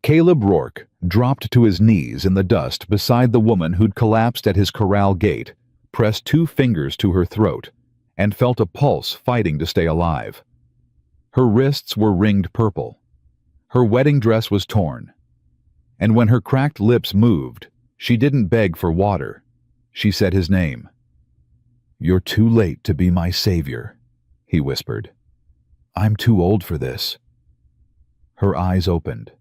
Caleb Rourke dropped to his knees in the dust beside the woman who'd collapsed at his corral gate, pressed 2 fingers to her throat, and felt a pulse fighting to stay alive. Her wrists were ringed purple. Her wedding dress was torn. And when her cracked lips moved, she didn't beg for water. She said his name. "You're too late to be my savior," he whispered. "I'm too old for this." Her eyes opened.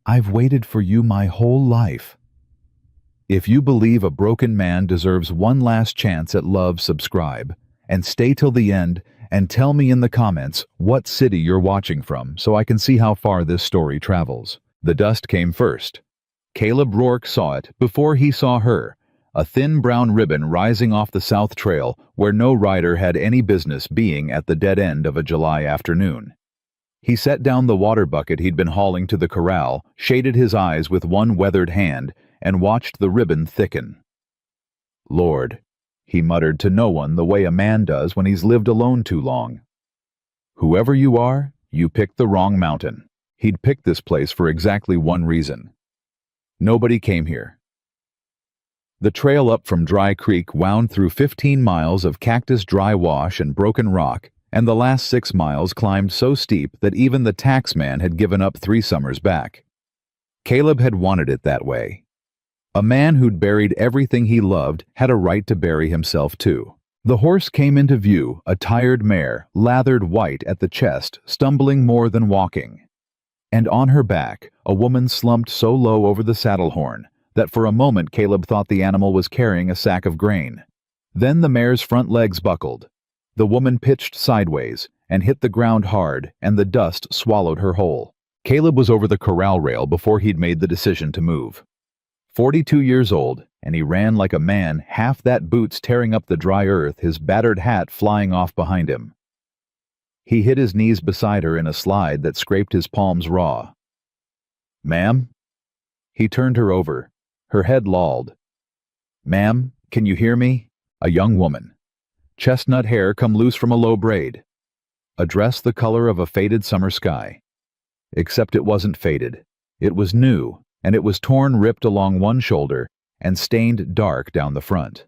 "I've waited for you my whole life." If you believe a broken man deserves one last chance at love, subscribe, and stay till the end, and tell me in the comments what city you're watching from so I can see how far this story travels. The dust came first. Caleb Rourke saw it before he saw her, a thin brown ribbon rising off the south trail where no rider had any business being at the dead end of a July afternoon. He set down the water bucket he'd been hauling to the corral, shaded his eyes with one weathered hand, and watched the ribbon thicken. "Lord," he muttered to no one the way a man does when he's lived alone too long. "Whoever you are, you picked the wrong mountain." He'd picked this place for exactly one reason. Nobody came here. The trail up from Dry Creek wound through 15 miles of cactus dry wash and broken rock, and the last 6 miles climbed so steep that even the taxman had given up 3 summers back. Caleb had wanted it that way. A man who'd buried everything he loved had a right to bury himself too. The horse came into view, a tired mare, lathered white at the chest, stumbling more than walking. And on her back, a woman slumped so low over the saddle horn that for a moment Caleb thought the animal was carrying a sack of grain. Then the mare's front legs buckled. The woman pitched sideways and hit the ground hard, and the dust swallowed her whole. Caleb was over the corral rail before he'd made the decision to move. 42 years old, and he ran like a man, half that boots tearing up the dry earth, his battered hat flying off behind him. He hit his knees beside her in a slide that scraped his palms raw. "Ma'am?" He turned her over. Her head lolled. "Ma'am, can you hear me?" A young woman. Chestnut hair come loose from a low braid. A dress the color of a faded summer sky. Except it wasn't faded. It was new, and it was torn ripped along one shoulder and stained dark down the front.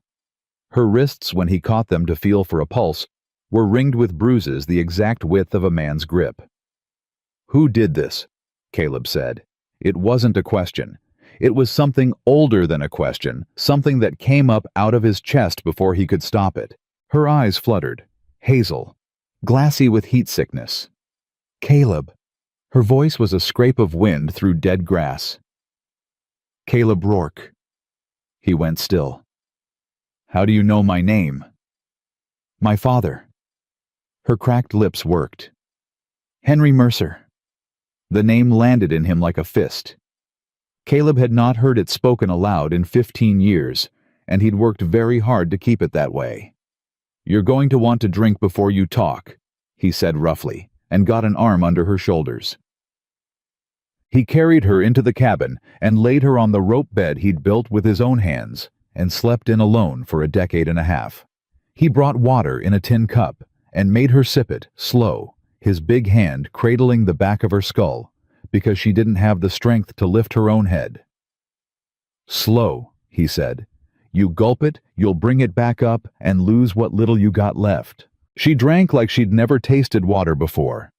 Her wrists, when he caught them to feel for a pulse, were ringed with bruises the exact width of a man's grip. "Who did this?" Caleb said. It wasn't a question. It was something older than a question, something that came up out of his chest before he could stop it. Her eyes fluttered, hazel, glassy with heat sickness. "Caleb." Her voice was a scrape of wind through dead grass. "Caleb Rourke." He went still. "How do you know my name?" "My father." Her cracked lips worked. "Henry Mercer." The name landed in him like a fist. Caleb had not heard it spoken aloud in 15 years, and he'd worked very hard to keep it that way. "You're going to want to drink before you talk," he said roughly, and got an arm under her shoulders. He carried her into the cabin and laid her on the rope bed he'd built with his own hands, and slept in alone for a decade and a half. He brought water in a tin cup and made her sip it, slow, his big hand cradling the back of her skull, because she didn't have the strength to lift her own head. "Slow," he said. "You gulp it, you'll bring it back up and lose what little you got left." She drank like she'd never tasted water before.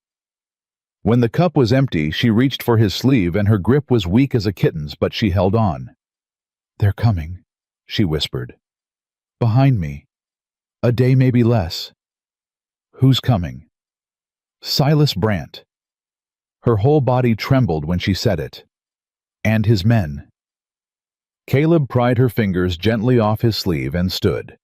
When the cup was empty, she reached for his sleeve, and her grip was weak as a kitten's, but she held on. "They're coming," she whispered. "Behind me. A day, maybe less." "Who's coming?" "Silas Brandt." Her whole body trembled when she said it. "And his men." Caleb pried her fingers gently off his sleeve and stood.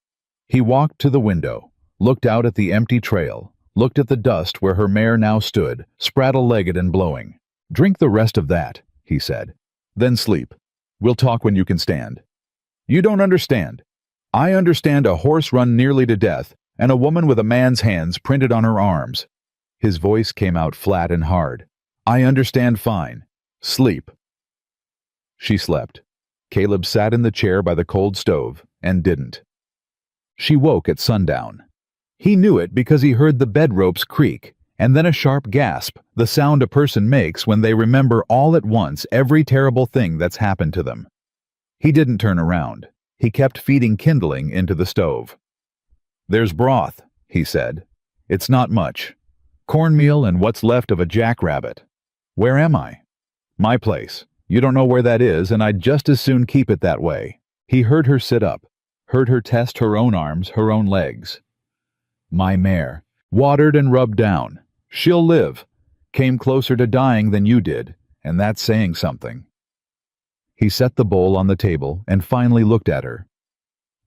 He walked to the window, looked out at the empty trail, looked at the dust where her mare now stood, spraddle-legged and blowing. "Drink the rest of that," he said. "Then sleep. We'll talk when you can stand." "You don't understand. I understand a horse run nearly to death, and a woman with a man's hands printed on her arms." His voice came out flat and hard. "I understand fine. Sleep." She slept. Caleb sat in the chair by the cold stove and didn't. She woke at sundown. He knew it because he heard the bed ropes creak, and then a sharp gasp, the sound a person makes when they remember all at once every terrible thing that's happened to them. He didn't turn around. He kept feeding kindling into the stove. "There's broth," he said. "It's not much. Cornmeal and what's left of a jackrabbit. Where am I?" "My place. You don't know where that is, and I'd just as soon keep it that way." He heard her sit up, heard her test her own arms, her own legs. "My mare. Watered and rubbed down. She'll live. Came closer to dying than you did, and that's saying something." He set the bowl on the table and finally looked at her.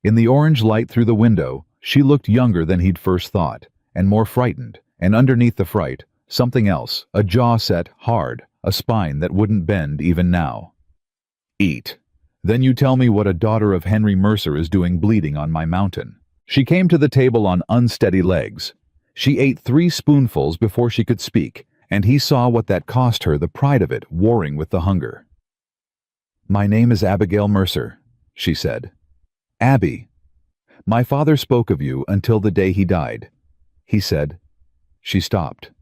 In the orange light through the window, she looked younger than he'd first thought, and more frightened, and underneath the fright, something else, a jaw set hard, a spine that wouldn't bend even now. "Eat. Then you tell me what a daughter of Henry Mercer is doing bleeding on my mountain." She came to the table on unsteady legs. She ate 3 spoonfuls before she could speak, and he saw what that cost her, the pride of it warring with the hunger. "My name is Abigail Mercer," she said. "Abby. My father spoke of you until the day he died. He said—" She stopped.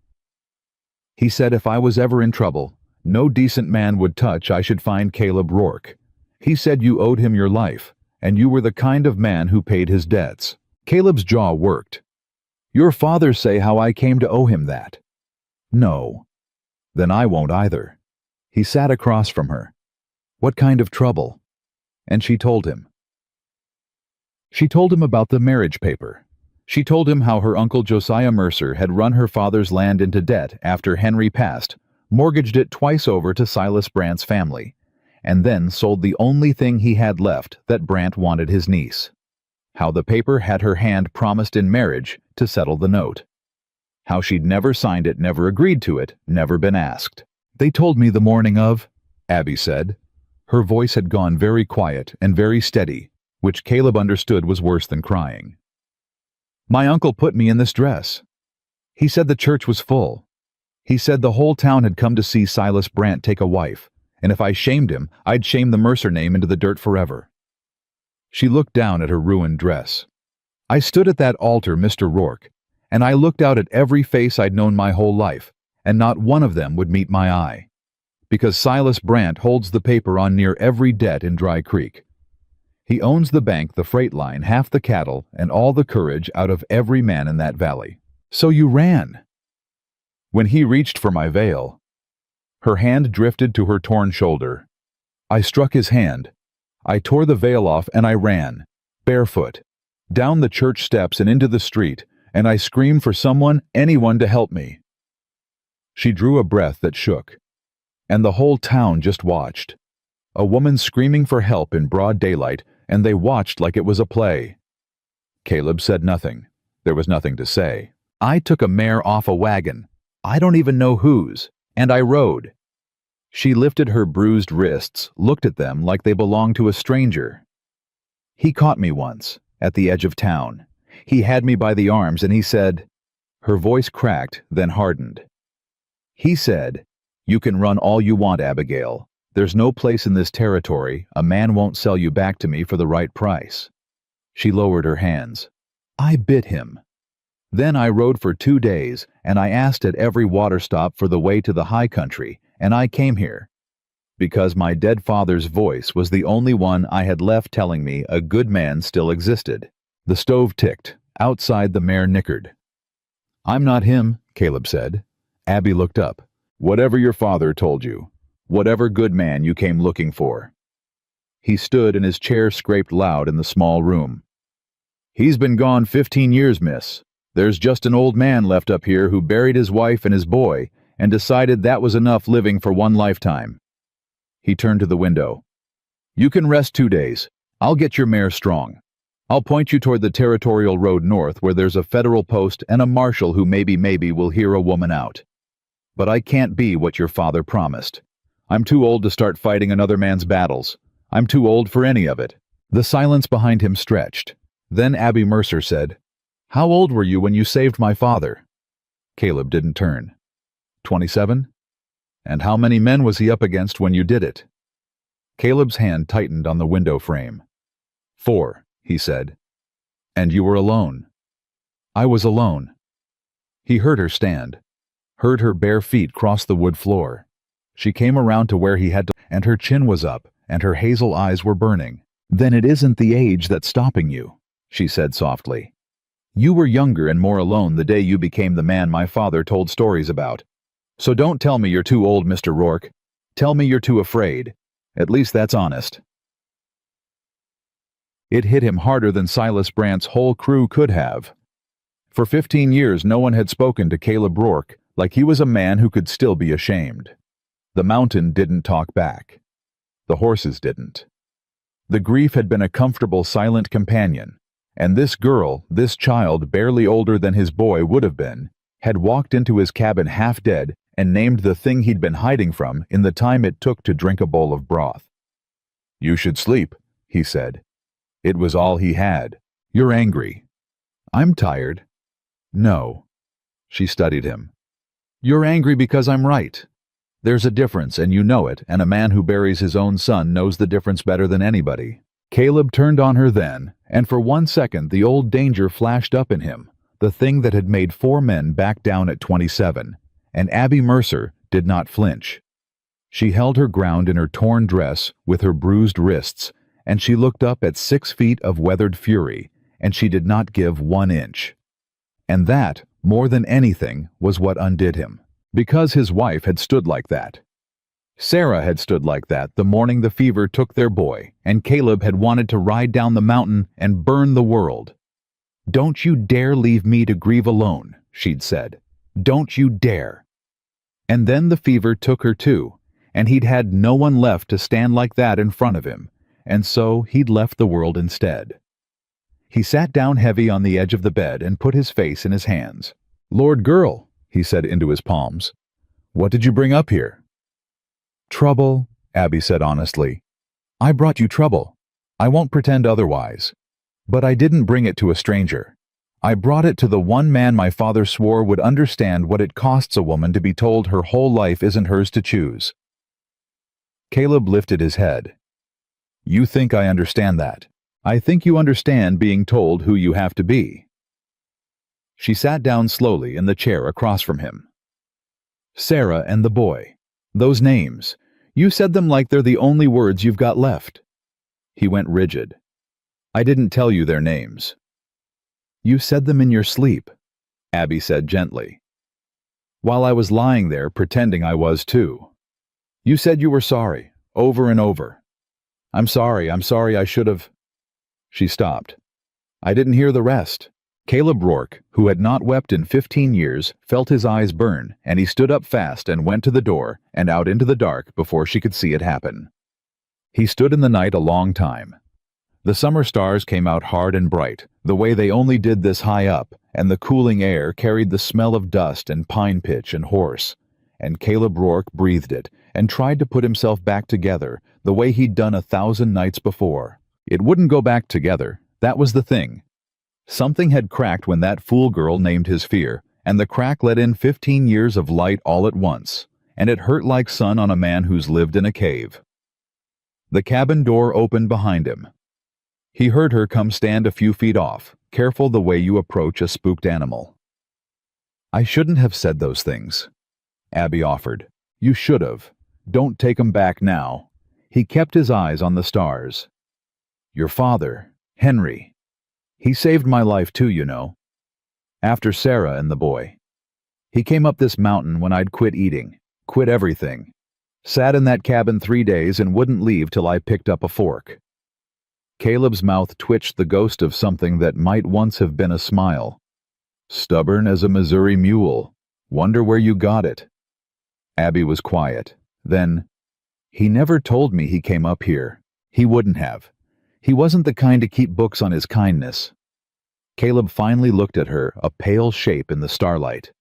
"He said if I was ever in trouble, no decent man would touch I should find Caleb Rourke. He said you owed him your life, and you were the kind of man who paid his debts." Caleb's jaw worked. "Your father say how I came to owe him that." "No." "Then I won't either." He sat across from her. "What kind of trouble?" And she told him. She told him about the marriage paper. She told him how her uncle Josiah Mercer had run her father's land into debt after Henry passed, mortgaged it twice over to Silas Brant's family, and then sold the only thing he had left that Brant wanted his niece. How the paper had her hand promised in marriage to settle the note. How she'd never signed it, never agreed to it, never been asked. "They told me the morning of," Abby said. Her voice had gone very quiet and very steady, which Caleb understood was worse than crying. "My uncle put me in this dress. He said the church was full. He said the whole town had come to see Silas Brant take a wife, and if I shamed him, I'd shame the Mercer name into the dirt forever." She looked down at her ruined dress. "I stood at that altar, Mr. Rourke, and I looked out at every face I'd known my whole life, and not one of them would meet my eye. Because Silas Brant holds the paper on near every debt in Dry Creek. He owns the bank, the freight line, half the cattle, and all the courage out of every man in that valley. So you ran." When he reached for my veil, her hand drifted to her torn shoulder. I struck his hand. I tore the veil off and I ran, barefoot, down the church steps and into the street, and I screamed for someone, anyone to help me. She drew a breath that shook, and the whole town just watched. A woman screaming for help in broad daylight, and they watched like it was a play. Caleb said nothing. There was nothing to say. I took a mare off a wagon, I don't even know whose, and I rode. She lifted her bruised wrists, looked at them like they belonged to a stranger. He caught me once, at the edge of town. He had me by the arms and he said, her voice cracked, then hardened. He said, "You can run all you want, Abigail. There's no place in this territory, a man won't sell you back to me for the right price." She lowered her hands. I bit him. Then I rode for 2 days, and I asked at every water stop for the way to the high country, and I came here. Because my dead father's voice was the only one I had left telling me a good man still existed. The stove ticked. Outside the mare nickered. "I'm not him," Caleb said. Abby looked up. "Whatever your father told you. Whatever good man you came looking for." He stood and his chair scraped loud in the small room. "He's been gone 15 years, miss. There's just an old man left up here who buried his wife and his boy and decided that was enough living for one lifetime." He turned to the window. "You can rest 2 days. I'll get your mare strong. I'll point you toward the territorial road north where there's a federal post and a marshal who maybe will hear a woman out. But I can't be what your father promised. I'm too old to start fighting another man's battles. I'm too old for any of it." The silence behind him stretched. Then Abby Mercer said, "How old were you when you saved my father?" Caleb didn't turn. 27? "And how many men was he up against when you did it?" Caleb's hand tightened on the window frame. 4, he said. "And you were alone?" "I was alone." He heard her stand. heard her bare feet cross the wood floor. She came around to where he had to, and her chin was up, and her hazel eyes were burning. "Then it isn't the age that's stopping you," she said softly. "You were younger and more alone the day you became the man my father told stories about. So don't tell me you're too old, Mr. Rourke. Tell me you're too afraid. At least that's honest." It hit him harder than Silas Brandt's whole crew could have. For 15 years no one had spoken to Caleb Rourke like he was a man who could still be ashamed. The mountain didn't talk back. The horses didn't. The grief had been a comfortable, silent companion, and this girl, this child barely older than his boy would have been, had walked into his cabin half dead and named the thing he'd been hiding from in the time it took to drink a bowl of broth. "You should sleep," he said. It was all he had. "You're angry." "I'm tired." "No." She studied him. "You're angry because I'm right. There's a difference, and you know it, and a man who buries his own son knows the difference better than anybody." Caleb turned on her then, and for 1 second the old danger flashed up in him, the thing that had made 4 men back down at 27, and Abby Mercer did not flinch. She held her ground in her torn dress with her bruised wrists, and she looked up at 6 feet of weathered fury, and she did not give 1 inch. And that, more than anything, was what undid him. Because his wife had stood like that. Sarah had stood like that the morning the fever took their boy, and Caleb had wanted to ride down the mountain and burn the world. "Don't you dare leave me to grieve alone," she'd said. "Don't you dare." And then the fever took her too, and he'd had no one left to stand like that in front of him, and so he'd left the world instead. He sat down heavy on the edge of the bed and put his face in his hands. "Lord girl," he said into his palms, "what did you bring up here?" "Trouble," Abby said honestly. "I brought you trouble. I won't pretend otherwise. But I didn't bring it to a stranger. I brought it to the one man my father swore would understand what it costs a woman to be told her whole life isn't hers to choose." Caleb lifted his head. "You think I understand that. I think you understand being told who you have to be." She sat down slowly in the chair across from him. "Sarah and the boy. Those names. You said them like they're the only words you've got left." He went rigid. "I didn't tell you their names." "You said them in your sleep," Abby said gently. "While I was lying there pretending I was too. You said you were sorry, over and over. I'm sorry, I should have—" She stopped. "I didn't hear the rest." Caleb Rourke, who had not wept in 15 years, felt his eyes burn, and he stood up fast and went to the door and out into the dark before she could see it happen. He stood in the night a long time. The summer stars came out hard and bright, the way they only did this high up, and the cooling air carried the smell of dust and pine pitch and horse, and Caleb Rourke breathed it and tried to put himself back together the way he'd done 1,000 nights before. It wouldn't go back together, that was the thing. Something had cracked when that fool girl named his fear, and the crack let in 15 years of light all at once, and it hurt like sun on a man who's lived in a cave. The cabin door opened behind him. He heard her come stand a few feet off, careful the way you approach a spooked animal. "I shouldn't have said those things," Abby offered. "You should have. Don't take 'em back now." He kept his eyes on the stars. "Your father, Henry. He saved my life too, you know. After Sarah and the boy. He came up this mountain when I'd quit eating, quit everything. Sat in that cabin 3 days and wouldn't leave till I picked up a fork." Caleb's mouth twitched the ghost of something that might once have been a smile. "Stubborn as a Missouri mule. Wonder where you got it." Abby was quiet. Then, "He never told me he came up here. He wouldn't have. He wasn't the kind to keep books on his kindness." Caleb finally looked at her, a pale shape in the starlight.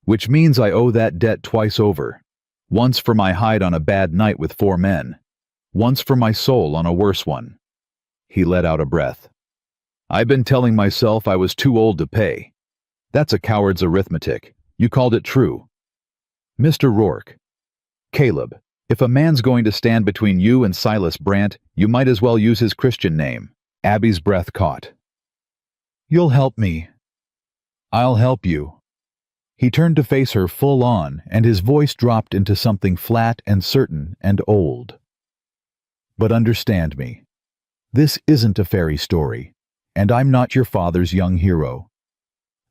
"Which means I owe that debt twice over. Once for my hide on a bad night with 4 men. Once for my soul on a worse one." He let out a breath. "I've been telling myself I was too old to pay. That's a coward's arithmetic. You called it true." "Mr. Rourke." "Caleb, if a man's going to stand between you and Silas Brandt, you might as well use his Christian name." Abby's breath caught. "You'll help me." "I'll help you." He turned to face her full on, and his voice dropped into something flat and certain and old. But understand me. This isn't a fairy story, and I'm not your father's young hero.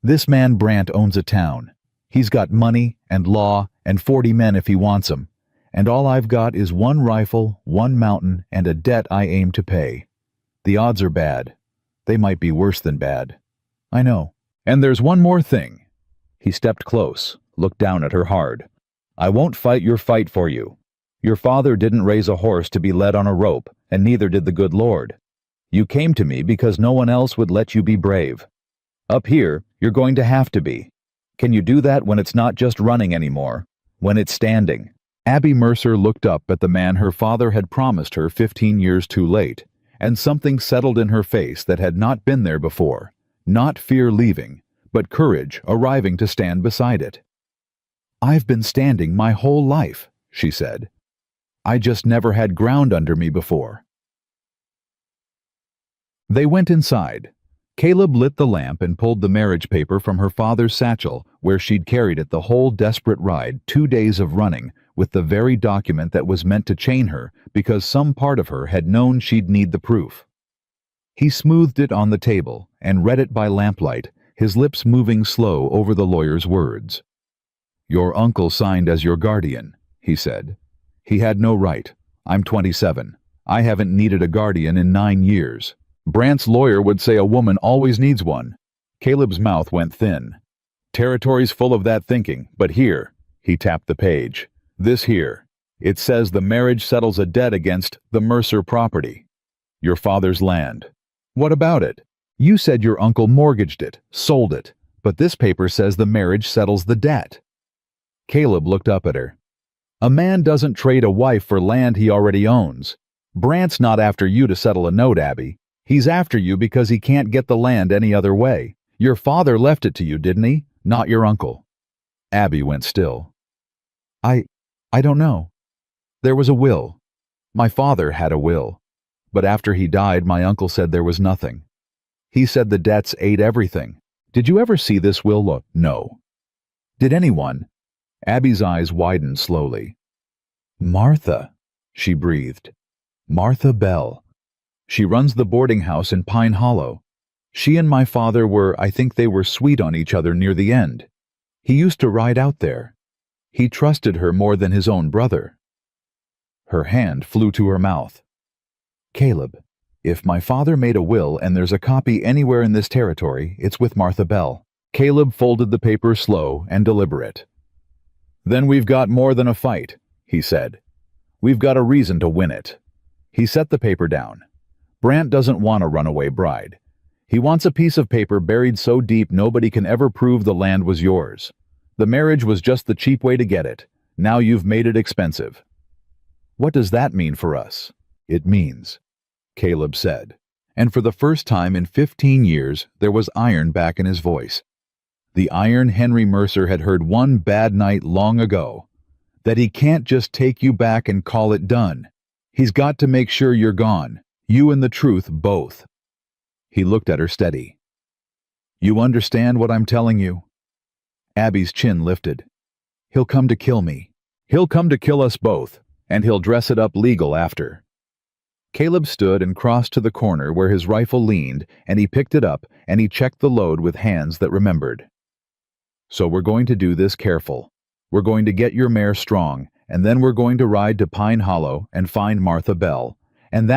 This man Brant owns a town. He's got money and law and 40 men if he wants 'em, and all I've got is one rifle, one mountain, and a debt I aim to pay. The odds are bad. They might be worse than bad. I know. And there's one more thing. He stepped close, looked down at her hard. I won't fight your fight for you. Your father didn't raise a horse to be led on a rope, and neither did the good Lord. You came to me because no one else would let you be brave. Up here, you're going to have to be. Can you do that when it's not just running anymore, when it's standing? Abby Mercer looked up at the man her father had promised her 15 years too late, and something settled in her face that had not been there before. Not fear leaving, but courage arriving to stand beside it. I've been standing my whole life, she said. I just never had ground under me before. They went inside. Caleb lit the lamp and pulled the marriage paper from her father's satchel, where she'd carried it the whole desperate ride, 2 days of running, with the very document that was meant to chain her because some part of her had known she'd need the proof. He smoothed it on the table and read it by lamplight, his lips moving slow over the lawyer's words. Your uncle signed as your guardian, he said. He had no right. I'm 27. I haven't needed a guardian in 9 years. Brant's lawyer would say a woman always needs one. Caleb's mouth went thin. Territory's full of that thinking, but here, he tapped the page. This here. It says the marriage settles a debt against the Mercer property. Your father's land. What about it? You said your uncle mortgaged it, sold it, but this paper says the marriage settles the debt. Caleb looked up at her. A man doesn't trade a wife for land he already owns. Brant's not after you to settle a note, Abby. He's after you because he can't get the land any other way. Your father left it to you, didn't he? Not your uncle. Abby went still. I don't know. There was a will. My father had a will. But after he died, my uncle said there was nothing. He said the debts ate everything. Did you ever see this will? Look, no. Did anyone? Abby's eyes widened slowly. Martha, she breathed. Martha Bell. She runs the boarding house in Pine Hollow. She and my father I think they were sweet on each other near the end. He used to ride out there. He trusted her more than his own brother. Her hand flew to her mouth. Caleb, if my father made a will and there's a copy anywhere in this territory, it's with Martha Bell. Caleb folded the paper slow and deliberate. Then we've got more than a fight, he said. We've got a reason to win it. He set the paper down. Brant doesn't want a runaway bride. He wants a piece of paper buried so deep nobody can ever prove the land was yours. The marriage was just the cheap way to get it. Now you've made it expensive. What does that mean for us? It means, Caleb said, and for the first time in 15 years there was iron back in his voice. The iron Henry Mercer had heard one bad night long ago. That he can't just take you back and call it done. He's got to make sure you're gone, you and the truth both. He looked at her steady. You understand what I'm telling you? Abby's chin lifted. He'll come to kill me. He'll come to kill us both, and he'll dress it up legal after. Caleb stood and crossed to the corner where his rifle leaned, and he picked it up, and he checked the load with hands that remembered. So we're going to do this careful. We're going to get your mare strong, and then we're going to ride to Pine Hollow and find Martha Bell. And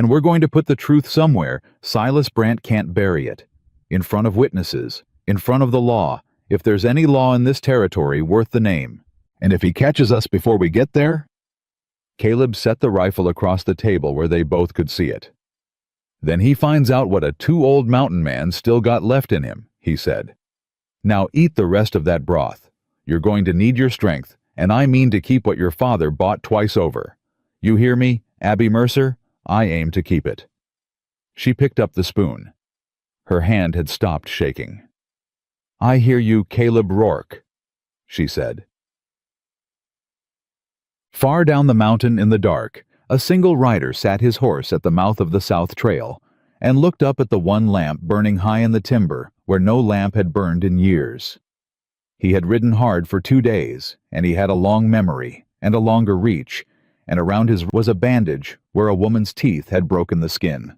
we're going to put the truth somewhere. Silas Brant can't bury it. In front of witnesses, in front of the law, if there's any law in this territory worth the name. And if he catches us before we get there? Caleb set the rifle across the table where they both could see it. Then he finds out what a too-old mountain man still got left in him, he said. Now eat the rest of that broth. You're going to need your strength, and I mean to keep what your father bought twice over. You hear me, Abby Mercer? I aim to keep it. She picked up the spoon. Her hand had stopped shaking. I hear you, Caleb Rourke, she said. Far down the mountain in the dark, a single rider sat his horse at the mouth of the South Trail and looked up at the one lamp burning high in the timber where no lamp had burned in years. He had ridden hard for 2 days, and he had a long memory and a longer reach, and around his was a bandage where a woman's teeth had broken the skin.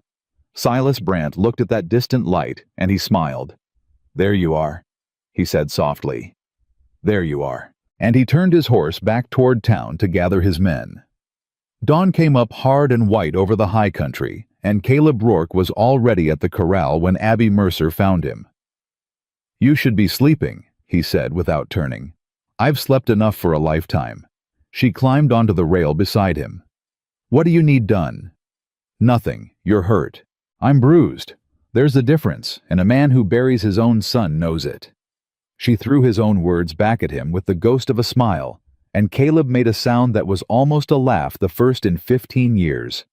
Silas Brandt looked at that distant light, and he smiled. "There you are," he said softly. "There you are." And he turned his horse back toward town to gather his men. Dawn came up hard and white over the high country, and Caleb Rourke was already at the corral when Abby Mercer found him. "You should be sleeping," he said without turning. "I've slept enough for a lifetime." She climbed onto the rail beside him. "What do you need done?" "Nothing. You're hurt." "I'm bruised." "There's a difference, and a man who buries his own son knows it." She threw his own words back at him with the ghost of a smile, and Caleb made a sound that was almost a laugh, the first in 15 years.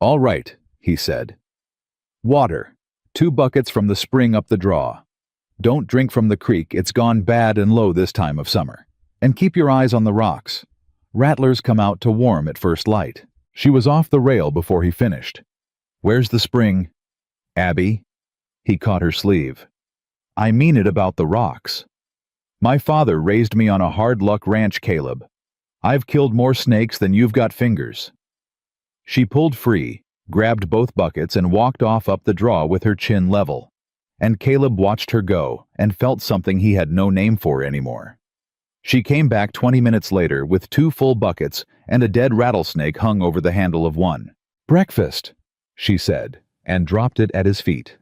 "All right," he said. "Water. 2 buckets from the spring up the draw. Don't drink from the creek, it's gone bad and low this time of summer. And keep your eyes on the rocks. Rattlers come out to warm at first light." She was off the rail before he finished. "Where's the spring?" "Abby?" He caught her sleeve. "I mean it about the rocks. My father raised me on a hard-luck ranch, Caleb. I've killed more snakes than you've got fingers." She pulled free, grabbed both buckets, and walked off up the draw with her chin level. And Caleb watched her go and felt something he had no name for anymore. She came back 20 minutes later with 2 full buckets and a dead rattlesnake hung over the handle of one. "Breakfast," she said, and dropped it at his feet.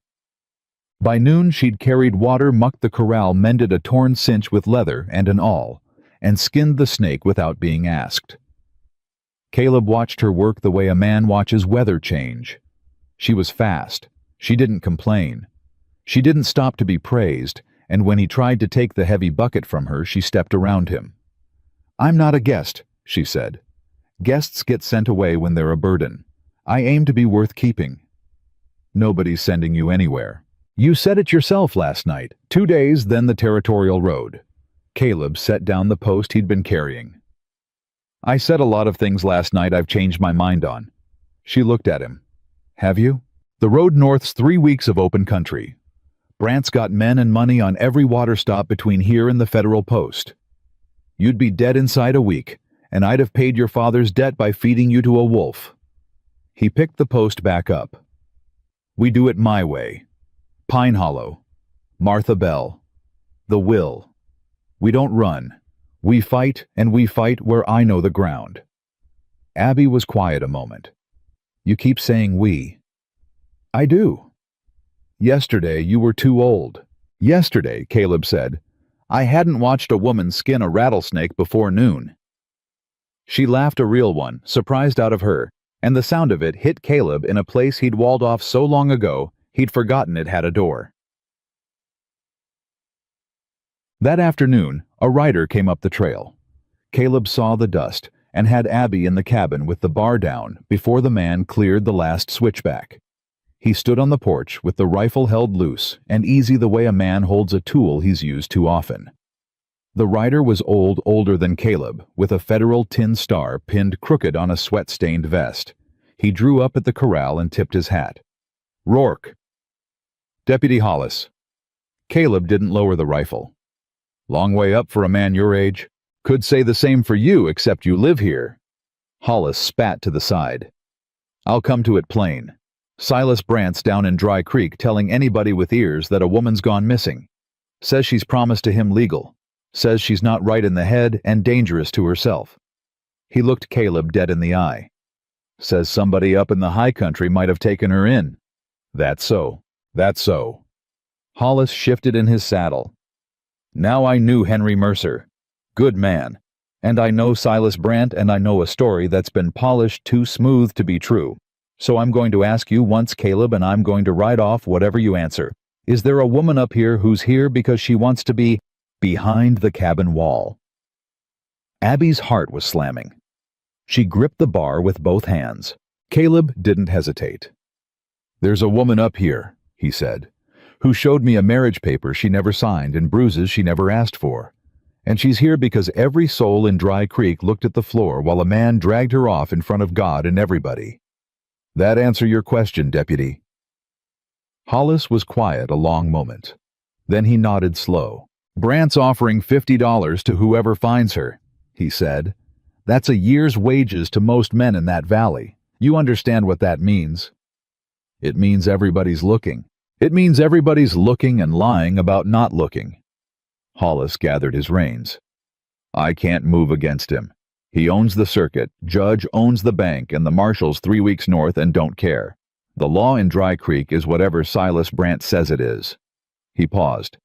By noon she'd carried water, mucked the corral, mended a torn cinch with leather and an awl, and skinned the snake without being asked. Caleb watched her work the way a man watches weather change. She was fast. She didn't complain. She didn't stop to be praised, and when he tried to take the heavy bucket from her, she stepped around him. "I'm not a guest," she said. "Guests get sent away when they're a burden. I aim to be worth keeping." "Nobody's sending you anywhere. You said it yourself last night. 2 days, then the territorial road." Caleb set down the post he'd been carrying. "I said a lot of things last night I've changed my mind on." She looked at him. "Have you?" "The road north's 3 weeks of open country. Brandt's got men and money on every water stop between here and the federal post. You'd be dead inside a week, and I'd have paid your father's debt by feeding you to a wolf." He picked the post back up. "We do it my way. Pine Hollow. Martha Bell. The will. We don't run. We fight, and we fight where I know the ground." Abby was quiet a moment. "You keep saying we." "I do." "Yesterday you were too old." "Yesterday," Caleb said, "I hadn't watched a woman skin a rattlesnake before noon." She laughed, a real one, surprised out of her, and the sound of it hit Caleb in a place he'd walled off so long ago he'd forgotten it had a door. That afternoon, a rider came up the trail. Caleb saw the dust and had Abby in the cabin with the bar down before the man cleared the last switchback. He stood on the porch with the rifle held loose and easy, the way a man holds a tool he's used too often. The rider was older than Caleb, with a federal tin star pinned crooked on a sweat-stained vest. He drew up at the corral and tipped his hat. "Rourke." "Deputy Hollis." Caleb didn't lower the rifle. "Long way up for a man your age." "Could say the same for you, except you live here." Hollis spat to the side. "I'll come to it plain. Silas Brandt's down in Dry Creek telling anybody with ears that a woman's gone missing. Says she's promised to him legal. Says she's not right in the head and dangerous to herself." He looked Caleb dead in the eye. "Says somebody up in the high country might have taken her in." "That's so. That's so." Hollis shifted in his saddle. "Now I knew Henry Mercer. Good man. And I know Silas Brandt, and I know a story that's been polished too smooth to be true. So I'm going to ask you once, Caleb, and I'm going to write off whatever you answer. Is there a woman up here who's here because she wants to be behind the cabin wall?" Abby's heart was slamming. She gripped the bar with both hands. Caleb didn't hesitate. "There's a woman up here," he said, "who showed me a marriage paper she never signed and bruises she never asked for. And she's here because every soul in Dry Creek looked at the floor while a man dragged her off in front of God and everybody. That answer your question, Deputy?" Hollis was quiet a long moment. Then he nodded slow. "Brant's offering $50 to whoever finds her," he said. "That's a year's wages to most men in that valley. You understand what that means?" "It means everybody's looking. It means everybody's looking and lying about not looking." Hollis gathered his reins. "I can't move against him. He owns the circuit, Judge owns the bank, and the marshals 3 weeks north and don't care. The law in Dry Creek is whatever Silas Brant says it is." He paused.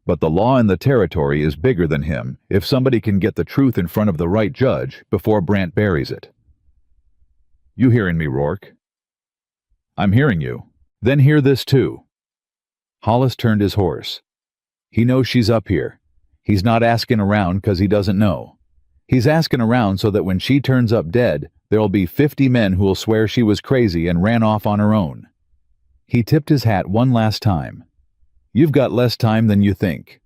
"But the law in the territory is bigger than him if somebody can get the truth in front of the right judge before Brant buries it." "You hearing me, Rourke?" "I'm hearing you. Then hear this too." Hollis turned his horse. "He knows she's up here. He's not asking around 'cause he doesn't know. He's asking around so that when she turns up dead, there'll be 50 men who'll swear she was crazy and ran off on her own." He tipped his hat one last time. "You've got less time than you think.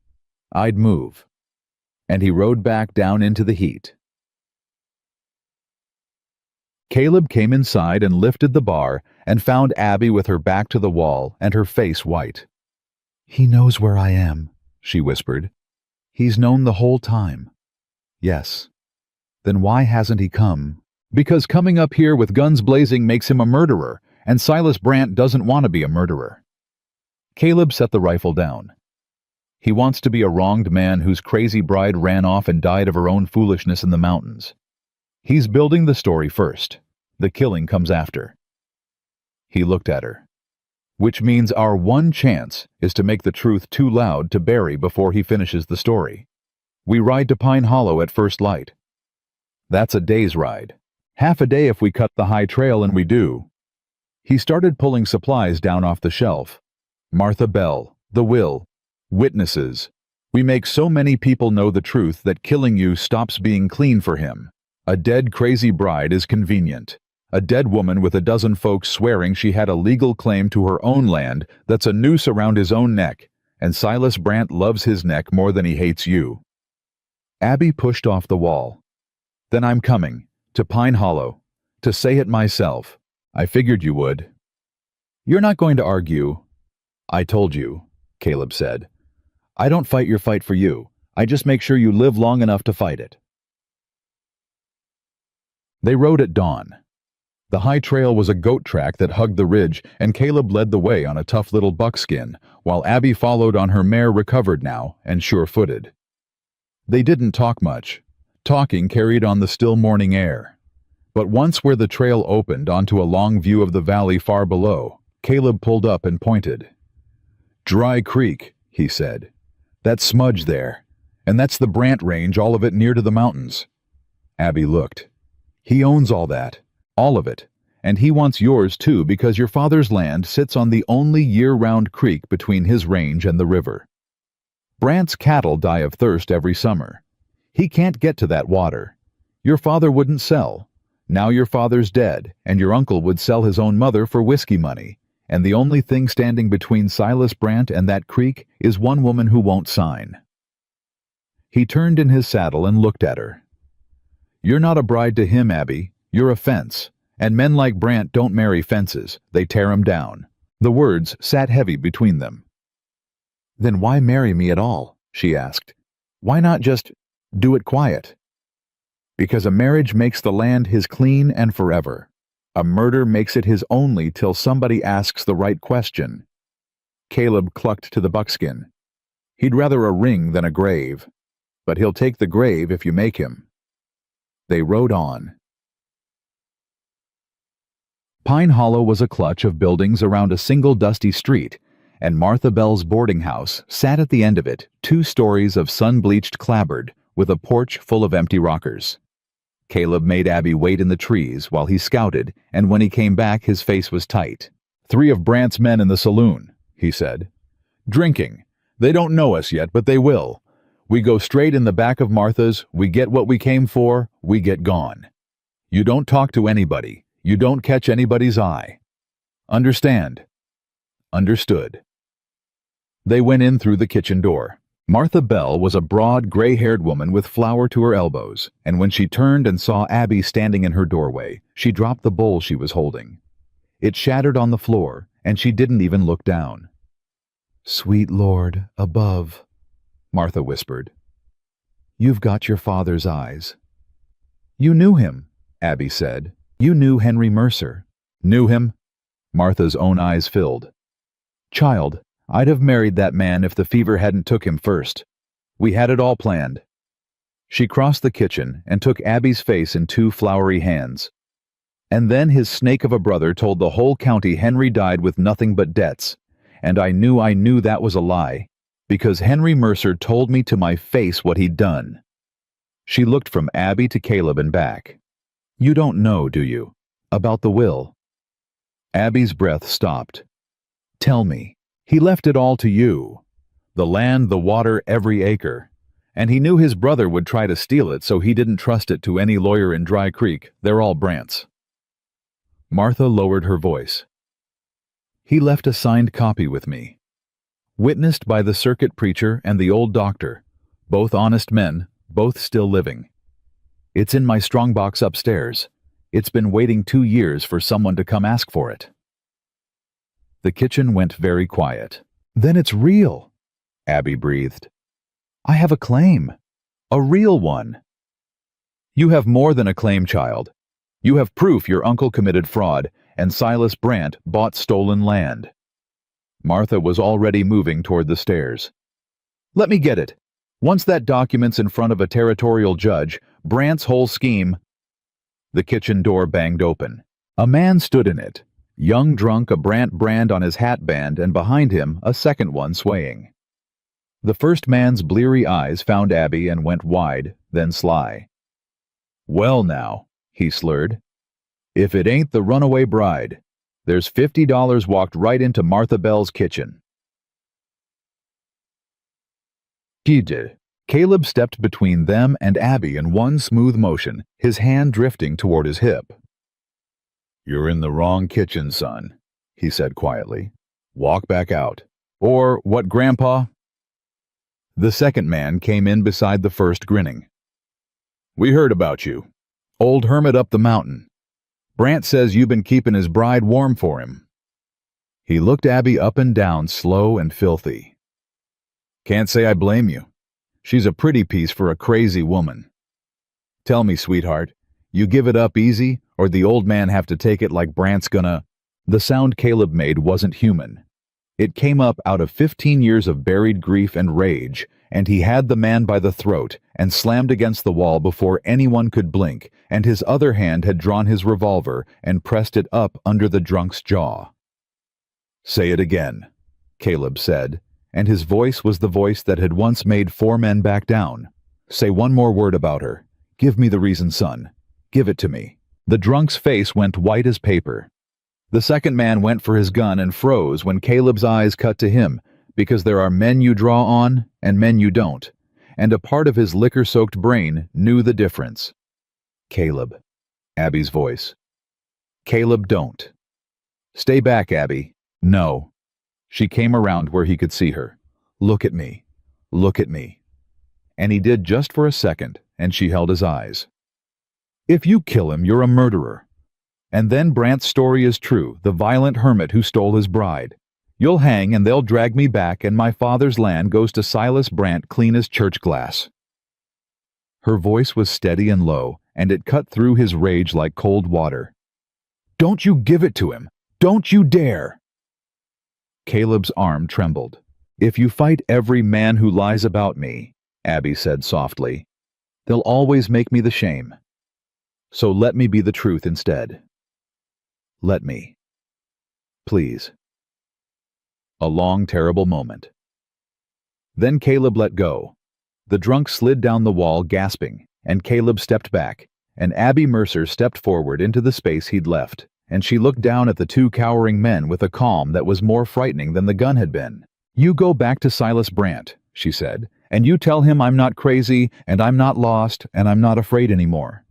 I'd move." And he rode back down into the heat. Caleb came inside and lifted the bar and found Abby with her back to the wall and her face white. "He knows where I am," she whispered. "He's known the whole time." "Yes." "Then why hasn't he come?" "Because coming up here with guns blazing makes him a murderer, and Silas Brant doesn't want to be a murderer." Caleb set the rifle down. "He wants to be a wronged man whose crazy bride ran off and died of her own foolishness in the mountains. He's building the story first. The killing comes after." He looked at her. "Which means our one chance is to make the truth too loud to bury before he finishes the story. We ride to Pine Hollow at first light. That's a day's ride. Half a day if we cut the high trail, and we do." He started pulling supplies down off the shelf. "Martha Bell, the will, witnesses. We make so many people know the truth that killing you stops being clean for him. A dead crazy bride is convenient. A dead woman with a dozen folks swearing she had a legal claim to her own land that's a noose around his own neck, and Silas Brant loves his neck more than he hates you." Abby pushed off the wall. "Then I'm coming, to Pine Hollow, to say it myself. I figured you would." "You're not going to argue." "I told you," Caleb said. "I don't fight your fight for you. I just make sure you live long enough to fight it." They rode at dawn. The high trail was a goat track that hugged the ridge, and Caleb led the way on a tough little buckskin, while Abby followed on her mare, recovered now and sure-footed. They didn't talk much. Talking carried on the still morning air. But once where the trail opened onto a long view of the valley far below, Caleb pulled up and pointed. "Dry Creek," he said. "That smudge there. And that's the Brant Range, all of it near to the mountains." Abby looked. "He owns all that. All of it. And he wants yours too, because your father's land sits on the only year-round creek between his range and the river. Brant's cattle die of thirst every summer. He can't get to that water. Your father wouldn't sell. Now your father's dead, and your uncle would sell his own mother for whiskey money, and the only thing standing between Silas Brant and that creek is one woman who won't sign." He turned in his saddle and looked at her. "You're not a bride to him, Abby. You're a fence, and men like Brant don't marry fences. They tear 'em down." The words sat heavy between them. "Then why marry me at all?" she asked. "Why not just do it quiet?" "Because a marriage makes the land his clean and forever. A murder makes it his only till somebody asks the right question." Caleb clucked to the buckskin. "He'd rather a ring than a grave. But he'll take the grave if you make him." They rode on. Pine Hollow was a clutch of buildings around a single dusty street, and Martha Bell's boarding house sat at the end of it, 2 stories of sun-bleached clapboard, with a porch full of empty rockers. Caleb made Abby wait in the trees while he scouted, and when he came back his face was tight. "3 of Brant's men in the saloon," he said. "Drinking. They don't know us yet, but they will. We go straight in the back of Martha's, we get what we came for, we get gone. You don't talk to anybody. You don't catch anybody's eye. Understand?" "Understood." They went in through the kitchen door. Martha Bell was a broad, gray-haired woman with flour to her elbows, and when she turned and saw Abby standing in her doorway, she dropped the bowl she was holding. It shattered on the floor, and she didn't even look down. "Sweet Lord, above." Martha whispered. You've got your father's eyes. You knew him, Abby said. You knew Henry Mercer. Knew him? Martha's own eyes filled. Child, I'd have married that man if the fever hadn't took him first. We had it all planned. She crossed the kitchen and took Abby's face in two floury hands. And then his snake of a brother told the whole county Henry died with nothing but debts. And I knew that was a lie, because Henry Mercer told me to my face what he'd done. She looked from Abby to Caleb and back. You don't know, do you, about the will? Abby's breath stopped. Tell me. He left it all to you. The land, the water, every acre. And he knew his brother would try to steal it, so he didn't trust it to any lawyer in Dry Creek. They're all Brants. Martha lowered her voice. He left a signed copy with me. Witnessed by the circuit preacher and the old doctor, both honest men, both still living. It's in my strongbox upstairs. It's been waiting 2 years for someone to come ask for it. The kitchen went very quiet. Then it's real, Abby breathed. I have a claim. A real one. You have more than a claim, child. You have proof your uncle committed fraud and Silas Brant bought stolen land. Martha was already moving toward the stairs. Let me get it. Once that document's in front of a territorial judge, Brant's whole scheme... The kitchen door banged open. A man stood in it, young drunk, a Brant brand on his hat band, and behind him a second one swaying. The first man's bleary eyes found Abby and went wide, then sly. Well now, he slurred. If it ain't the runaway bride, there's $50 walked right into Martha Bell's kitchen. He did. Caleb stepped between them and Abby in one smooth motion, his hand drifting toward his hip. You're in the wrong kitchen, son, he said quietly. Walk back out. Or what, Grandpa? The second man came in beside the first, grinning. We heard about you. Old hermit up the mountain. Brant says you've been keeping his bride warm for him. He looked Abby up and down, slow and filthy. Can't say I blame you. She's a pretty piece for a crazy woman. Tell me, sweetheart, you give it up easy, or the old man have to take it like Brant's gonna... The sound Caleb made wasn't human. It came up out of 15 years of buried grief and rage, and he had the man by the throat and slammed against the wall before anyone could blink, and his other hand had drawn his revolver and pressed it up under the drunk's jaw. Say it again, Caleb said, and his voice was the voice that had once made 4 men back down. Say one more word about her. Give me the reason, son. Give it to me. The drunk's face went white as paper. The second man went for his gun and froze when Caleb's eyes cut to him, because there are men you draw on and men you don't, and a part of his liquor-soaked brain knew the difference. Caleb. Abby's voice. Caleb, don't. Stay back, Abby. No. She came around where he could see her. Look at me. Look at me. And he did just for a second, and she held his eyes. If you kill him, you're a murderer. And then Brant's story is true, the violent hermit who stole his bride. You'll hang and they'll drag me back, and my father's land goes to Silas Brant clean as church glass. Her voice was steady and low, and it cut through his rage like cold water. Don't you give it to him! Don't you dare! Caleb's arm trembled. If you fight every man who lies about me, Abby said softly, they'll always make me the shame. So let me be the truth instead. Let me. Please. A long, terrible moment. Then Caleb let go. The drunk slid down the wall, gasping, and Caleb stepped back, and Abby Mercer stepped forward into the space he'd left, and she looked down at the 2 cowering men with a calm that was more frightening than the gun had been. You go back to Silas Brant, she said, and you tell him I'm not crazy, and I'm not lost, and I'm not afraid anymore.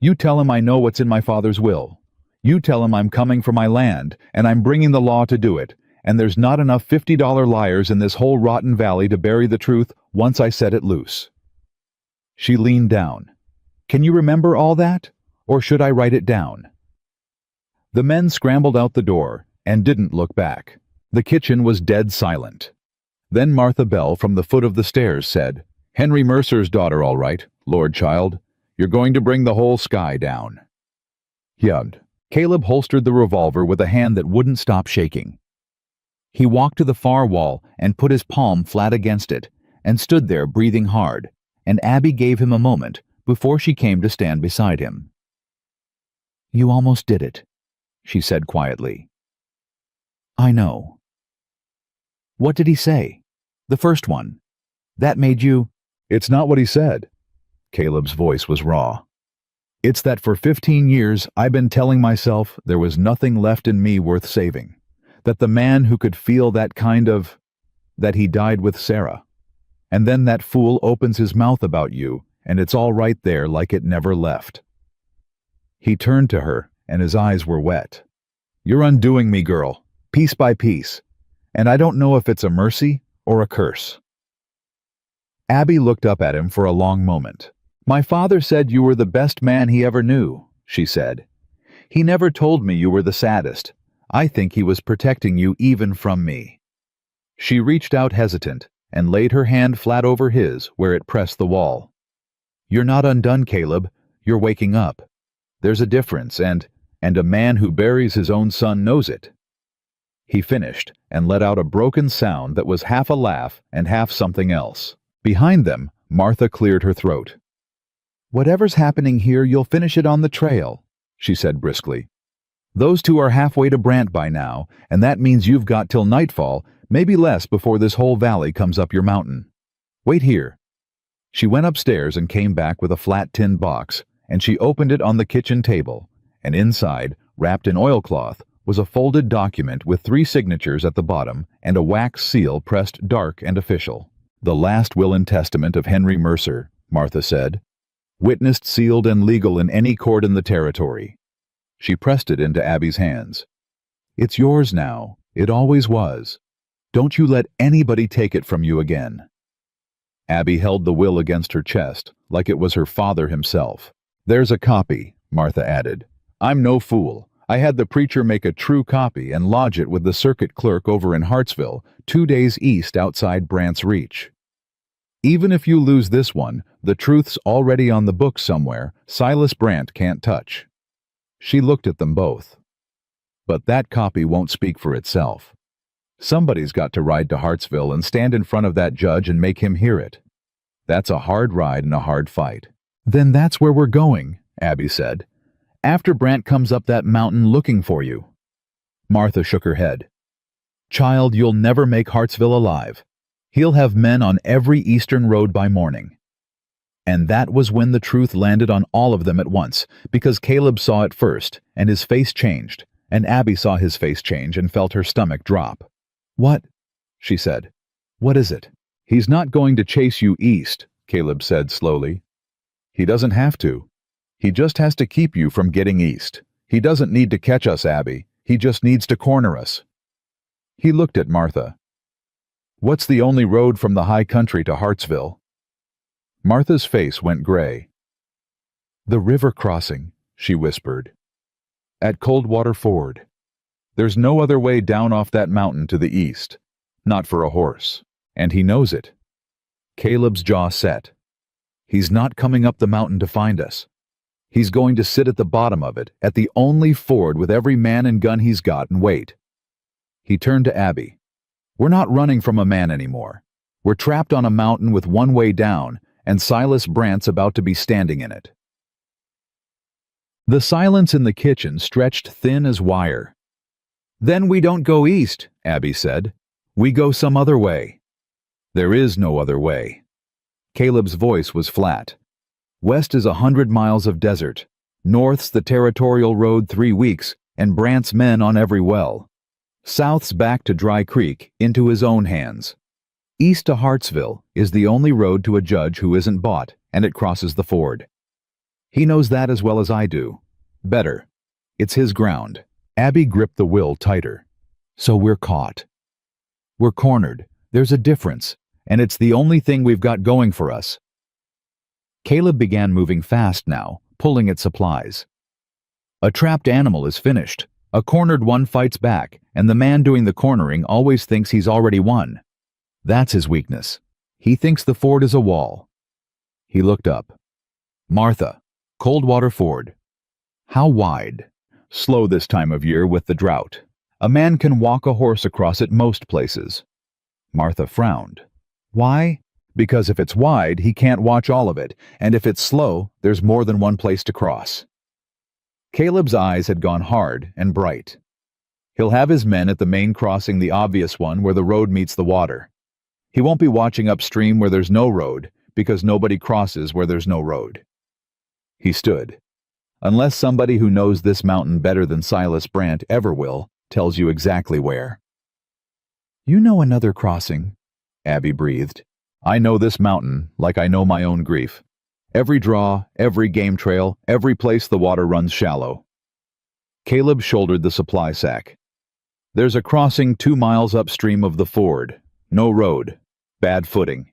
You tell him I know what's in my father's will. You tell him I'm coming for my land, and I'm bringing the law to do it, and there's not enough $50 liars in this whole rotten valley to bury the truth once I set it loose. She leaned down. Can you remember all that, or should I write it down? The men scrambled out the door and didn't look back. The kitchen was dead silent. Then Martha Bell from the foot of the stairs said, "Henry Mercer's daughter, all right, Lord Child. You're going to bring the whole sky down." Yugged. Caleb holstered the revolver with a hand that wouldn't stop shaking. He walked to the far wall and put his palm flat against it, and stood there breathing hard, and Abby gave him a moment before she came to stand beside him. "You almost did it," she said quietly. "I know." "What did he say? The first one. That made you—" "It's not what he said." Caleb's voice was raw. "It's that for 15 years I've been telling myself there was nothing left in me worth saving. That the man who could feel that that he died with Sarah. And then that fool opens his mouth about you, and it's all right there like it never left." He turned to her, and his eyes were wet. "You're undoing me, girl, piece by piece. And I don't know if it's a mercy or a curse." Abby looked up at him for a long moment. "My father said you were the best man he ever knew," she said. "He never told me you were the saddest. I think he was protecting you even from me." She reached out hesitant and laid her hand flat over his where it pressed the wall. "You're not undone, Caleb. You're waking up. There's a difference, and a man who buries his own son knows it." He finished and let out a broken sound that was half a laugh and half something else. Behind them, Martha cleared her throat. "Whatever's happening here, you'll finish it on the trail," she said briskly. "Those two are halfway to Brant by now, and that means you've got till nightfall, maybe less before this whole valley comes up your mountain. Wait here." She went upstairs and came back with a flat tin box, and she opened it on the kitchen table, and inside, wrapped in oilcloth, was a folded document with 3 signatures at the bottom and a wax seal pressed dark and official. "The last will and testament of Henry Mercer," Martha said. "Witnessed, sealed, and legal in any court in the territory." She pressed it into Abby's hands. "It's yours now. It always was. Don't you let anybody take it from you again." Abby held the will against her chest, like it was her father himself. "There's a copy," Martha added. "I'm no fool. I had the preacher make a true copy and lodge it with the circuit clerk over in Hartsville, 2 days east outside Brant's Reach. Even if you lose this one, the truth's already on the books somewhere Silas Brant can't touch." She looked at them both. "But that copy won't speak for itself. Somebody's got to ride to Hartsville and stand in front of that judge and make him hear it. That's a hard ride and a hard fight." "Then that's where we're going," Abby said. "After Brant comes up that mountain looking for you." Martha shook her head. "Child, you'll never make Hartsville alive. He'll have men on every eastern road by morning." And that was when the truth landed on all of them at once, because Caleb saw it first, and his face changed, and Abby saw his face change and felt her stomach drop. "What?" she said. "What is it?" "He's not going to chase you east," Caleb said slowly. "He doesn't have to. He just has to keep you from getting east. He doesn't need to catch us, Abby. He just needs to corner us." He looked at Martha. "What's the only road from the high country to Hartsville?" Martha's face went gray. "The river crossing," she whispered. "At Coldwater Ford. There's no other way down off that mountain to the east. Not for a horse. And he knows it." Caleb's jaw set. "He's not coming up the mountain to find us. He's going to sit at the bottom of it, at the only ford with every man and gun he's got, and wait." He turned to Abby. "We're not running from a man anymore. We're trapped on a mountain with one way down, and Silas Brant's about to be standing in it." The silence in the kitchen stretched thin as wire. "Then we don't go east," Abby said. "We go some other way." "There is no other way." Caleb's voice was flat. "West is 100 miles of desert. North's the territorial road 3 weeks, and Brant's men on every well. South's back to Dry Creek, into his own hands. East to Hartsville is the only road to a judge who isn't bought, and it crosses the ford. He knows that as well as I do. Better. It's his ground." Abby gripped the will tighter. "So we're caught. We're cornered. There's a difference, and it's the only thing we've got going for us." Caleb began moving fast now, pulling at supplies. "A trapped animal is finished. A cornered one fights back, and the man doing the cornering always thinks he's already won. That's his weakness. He thinks the ford is a wall. He looked up. Martha, Coldwater Ford. How wide? Slow this time of year with the drought. A man can walk a horse across it most places. Martha frowned. Why? Because if it's wide, he can't watch all of it, and if it's slow, there's more than one place to cross. Caleb's eyes had gone hard and bright. He'll have his men at the main crossing, the obvious one where the road meets the water. He won't be watching upstream where there's no road, because nobody crosses where there's no road. He stood. Unless somebody who knows this mountain better than Silas Brant ever will, tells you exactly where. You know another crossing, Abby breathed. I know this mountain like I know my own grief. Every draw, every game trail, every place the water runs shallow. Caleb shouldered the supply sack. There's a crossing 2 miles upstream of the ford. No road. Bad footing.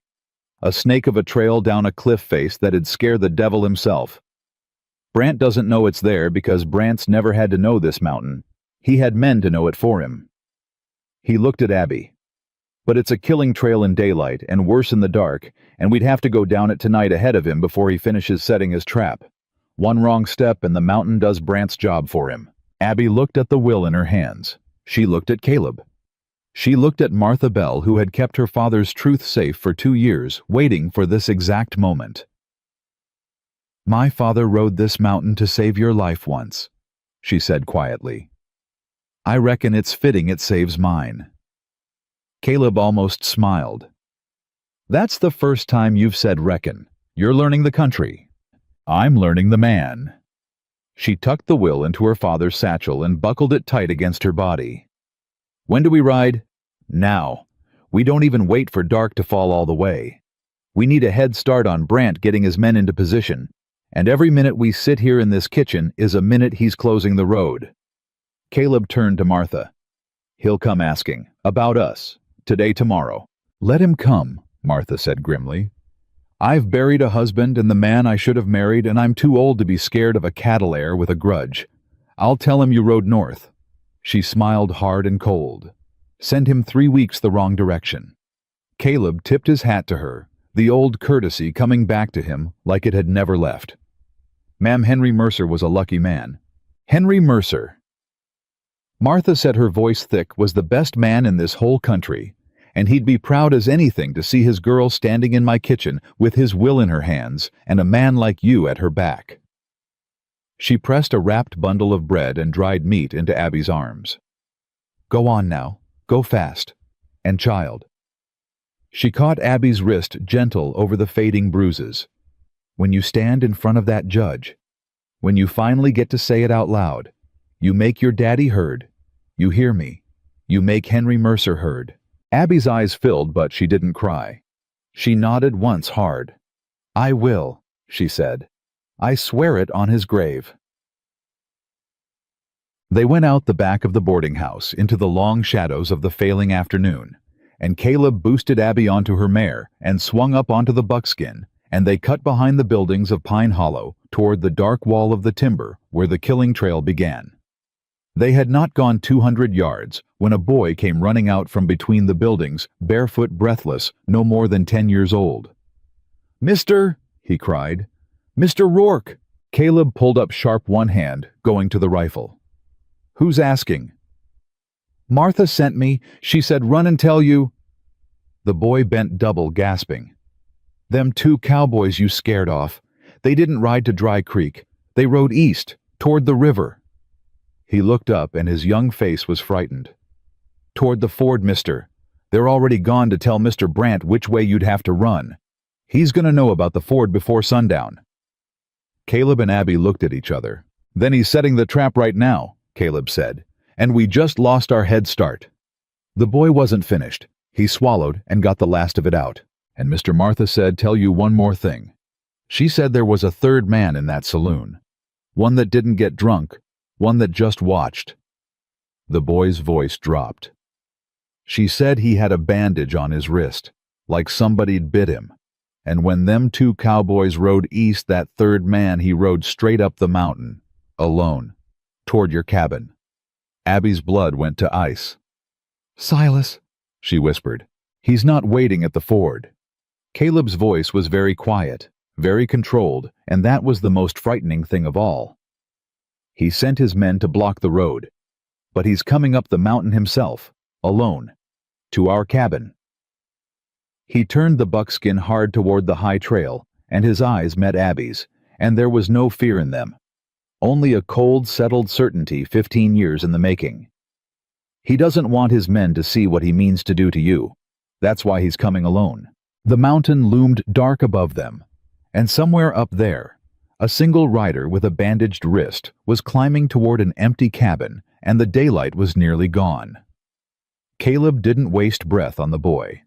A snake of a trail down a cliff face that'd scare the devil himself. Brant doesn't know it's there because Brant's never had to know this mountain. He had men to know it for him. He looked at Abby. But it's a killing trail in daylight and worse in the dark, and we'd have to go down it tonight ahead of him before he finishes setting his trap. One wrong step and the mountain does Brant's job for him. Abby looked at the will in her hands. She looked at Caleb. She looked at Martha Bell, who had kept her father's truth safe for 2 years, waiting for this exact moment. My father rode this mountain to save your life once, she said quietly. I reckon it's fitting it saves mine. Caleb almost smiled. That's the first time you've said reckon. You're learning the country. I'm learning the man. She tucked the will into her father's satchel and buckled it tight against her body. When do we ride? Now. We don't even wait for dark to fall all the way. We need a head start on Brant getting his men into position, and every minute we sit here in this kitchen is a minute he's closing the road. Caleb turned to Martha. He'll come asking, about us, today, tomorrow. Let him come, Martha said grimly. I've buried a husband and the man I should have married, and I'm too old to be scared of a cattle heir with a grudge. I'll tell him you rode north. She smiled hard and cold. Send him 3 weeks the wrong direction. Caleb tipped his hat to her, the old courtesy coming back to him like it had never left. Ma'am, Henry Mercer was a lucky man. Henry Mercer. Martha said, her voice thick, was the best man in this whole country, and he'd be proud as anything to see his girl standing in my kitchen with his will in her hands and a man like you at her back. She pressed a wrapped bundle of bread and dried meat into Abby's arms. Go on now. Go fast. And child. She caught Abby's wrist gentle over the fading bruises. When you stand in front of that judge, when you finally get to say it out loud, you make your daddy heard. You hear me. You make Henry Mercer heard. Abby's eyes filled, but she didn't cry. She nodded once hard. I will, she said. I swear it on his grave. They went out the back of the boarding house into the long shadows of the failing afternoon, and Caleb boosted Abby onto her mare and swung up onto the buckskin, and they cut behind the buildings of Pine Hollow toward the dark wall of the timber where the killing trail began. They had not gone 200 yards when a boy came running out from between the buildings, barefoot, breathless, no more than 10 years old. Mister, he cried. Mr. Rourke! Caleb pulled up sharp one hand, going to the rifle. Who's asking? Martha sent me. She said run and tell you. The boy bent double, gasping. Them 2 cowboys you scared off. They didn't ride to Dry Creek. They rode east, toward the river. He looked up and his young face was frightened. Toward the ford, mister. They're already gone to tell Mr. Brant which way you'd have to run. He's gonna know about the ford before sundown. Caleb and Abby looked at each other. Then he's setting the trap right now, Caleb said, and we just lost our head start. The boy wasn't finished. He swallowed and got the last of it out. And Mr. Martha said, tell you one more thing. She said there was a third man in that saloon. One that didn't get drunk. One that just watched. The boy's voice dropped. She said he had a bandage on his wrist, like somebody'd bit him. And when them 2 cowboys rode east, that third man, he rode straight up the mountain, alone, toward your cabin. Abby's blood went to ice. Silas, she whispered. He's not waiting at the ford." Caleb's voice was very quiet, very controlled, and that was the most frightening thing of all. He sent his men to block the road, but he's coming up the mountain himself, alone, to our cabin. He turned the buckskin hard toward the high trail, and his eyes met Abby's, and there was no fear in them. Only a cold, settled certainty 15 years in the making. He doesn't want his men to see what he means to do to you. That's why he's coming alone. The mountain loomed dark above them, and somewhere up there, a single rider with a bandaged wrist was climbing toward an empty cabin, and the daylight was nearly gone. Caleb didn't waste breath on the boy.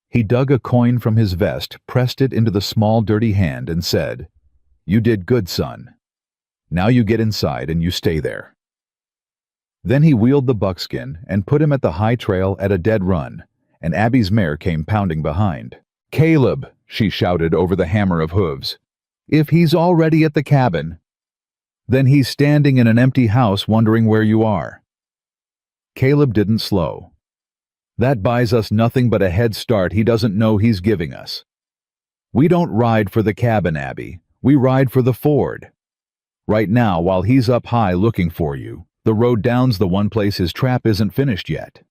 He dug a coin from his vest, pressed it into the small dirty hand, and said, "You did good, son. Now you get inside and you stay there." Then he wheeled the buckskin and put him at the high trail at a dead run, and Abby's mare came pounding behind. "Caleb," she shouted over the hammer of hooves, "if he's already at the cabin, then he's standing in an empty house wondering where you are." Caleb didn't slow. "That buys us nothing but a head start he doesn't know he's giving us. We don't ride for the cabin, Abby. We ride for the ford. Right now, while he's up high looking for you, the road down's the one place his trap isn't finished yet.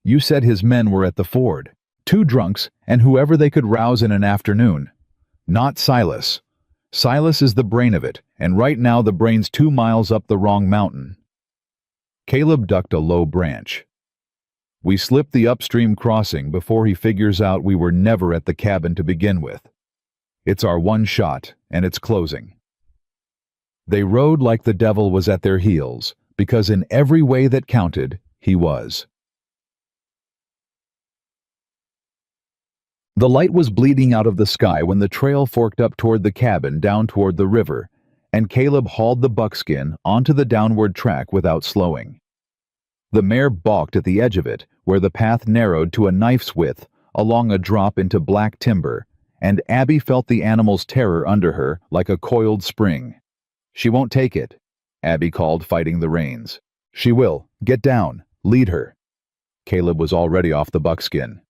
You said his men were at the ford. 2 drunks and whoever they could rouse in an afternoon. Not Silas. Silas is the brain of it, and right now the brain's 2 miles up the wrong mountain." Caleb ducked a low branch. "We slipped the upstream crossing before he figures out we were never at the cabin to begin with. It's our one shot, and it's closing." They rode like the devil was at their heels, because in every way that counted, he was. The light was bleeding out of the sky when the trail forked up toward the cabin down toward the river, and Caleb hauled the buckskin onto the downward track without slowing. The mare balked at the edge of it, where the path narrowed to a knife's width along a drop into black timber, and Abby felt the animal's terror under her like a coiled spring. "She won't take it," Abby called, fighting the reins. "She will. Get down. Lead her." Caleb was already off the buckskin.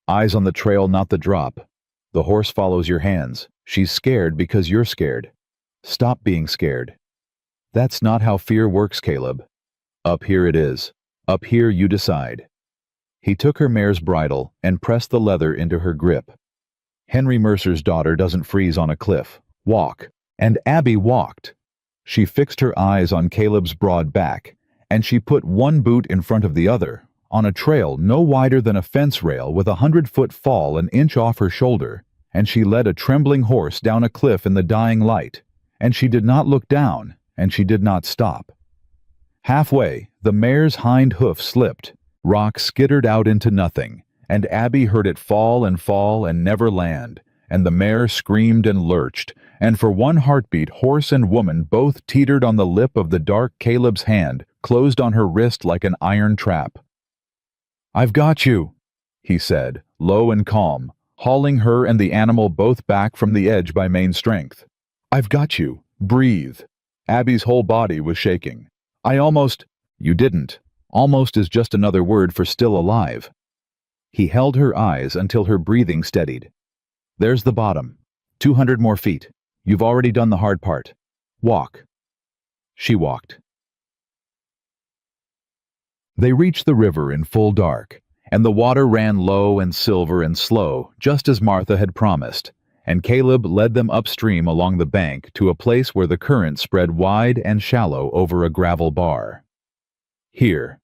"Eyes on the trail, not the drop. The horse follows your hands. She's scared because you're scared. Stop being scared." "That's not how fear works, Caleb." "Up here it is. Up here you decide." He took her mare's bridle and pressed the leather into her grip. Henry Mercer's daughter doesn't freeze on a cliff. Walk. And Abby walked. She fixed her eyes on Caleb's broad back, and she put one boot in front of the other, on a trail no wider than a fence rail with a 100-foot fall an inch off her shoulder, and she led a trembling horse down a cliff in the dying light, and she did not look down, and she did not stop. Halfway, the mare's hind hoof slipped, rock skittered out into nothing, and Abby heard it fall and never land, and the mare screamed and lurched, and for one heartbeat horse and woman both teetered on the lip of the dark Caleb's hand, closed on her wrist like an iron trap. "I've got you," he said, low and calm, hauling her and the animal both back from the edge by main strength. "I've got you. Breathe." Abby's whole body was shaking. "I almost—" "You didn't. Almost is just another word for still alive." He held her eyes until her breathing steadied. "There's the bottom. 200 more feet. You've already done the hard part. Walk." She walked. They reached the river in full dark, and the water ran low and silver and slow, just as Martha had promised, and Caleb led them upstream along the bank to a place where the current spread wide and shallow over a gravel bar. "Here."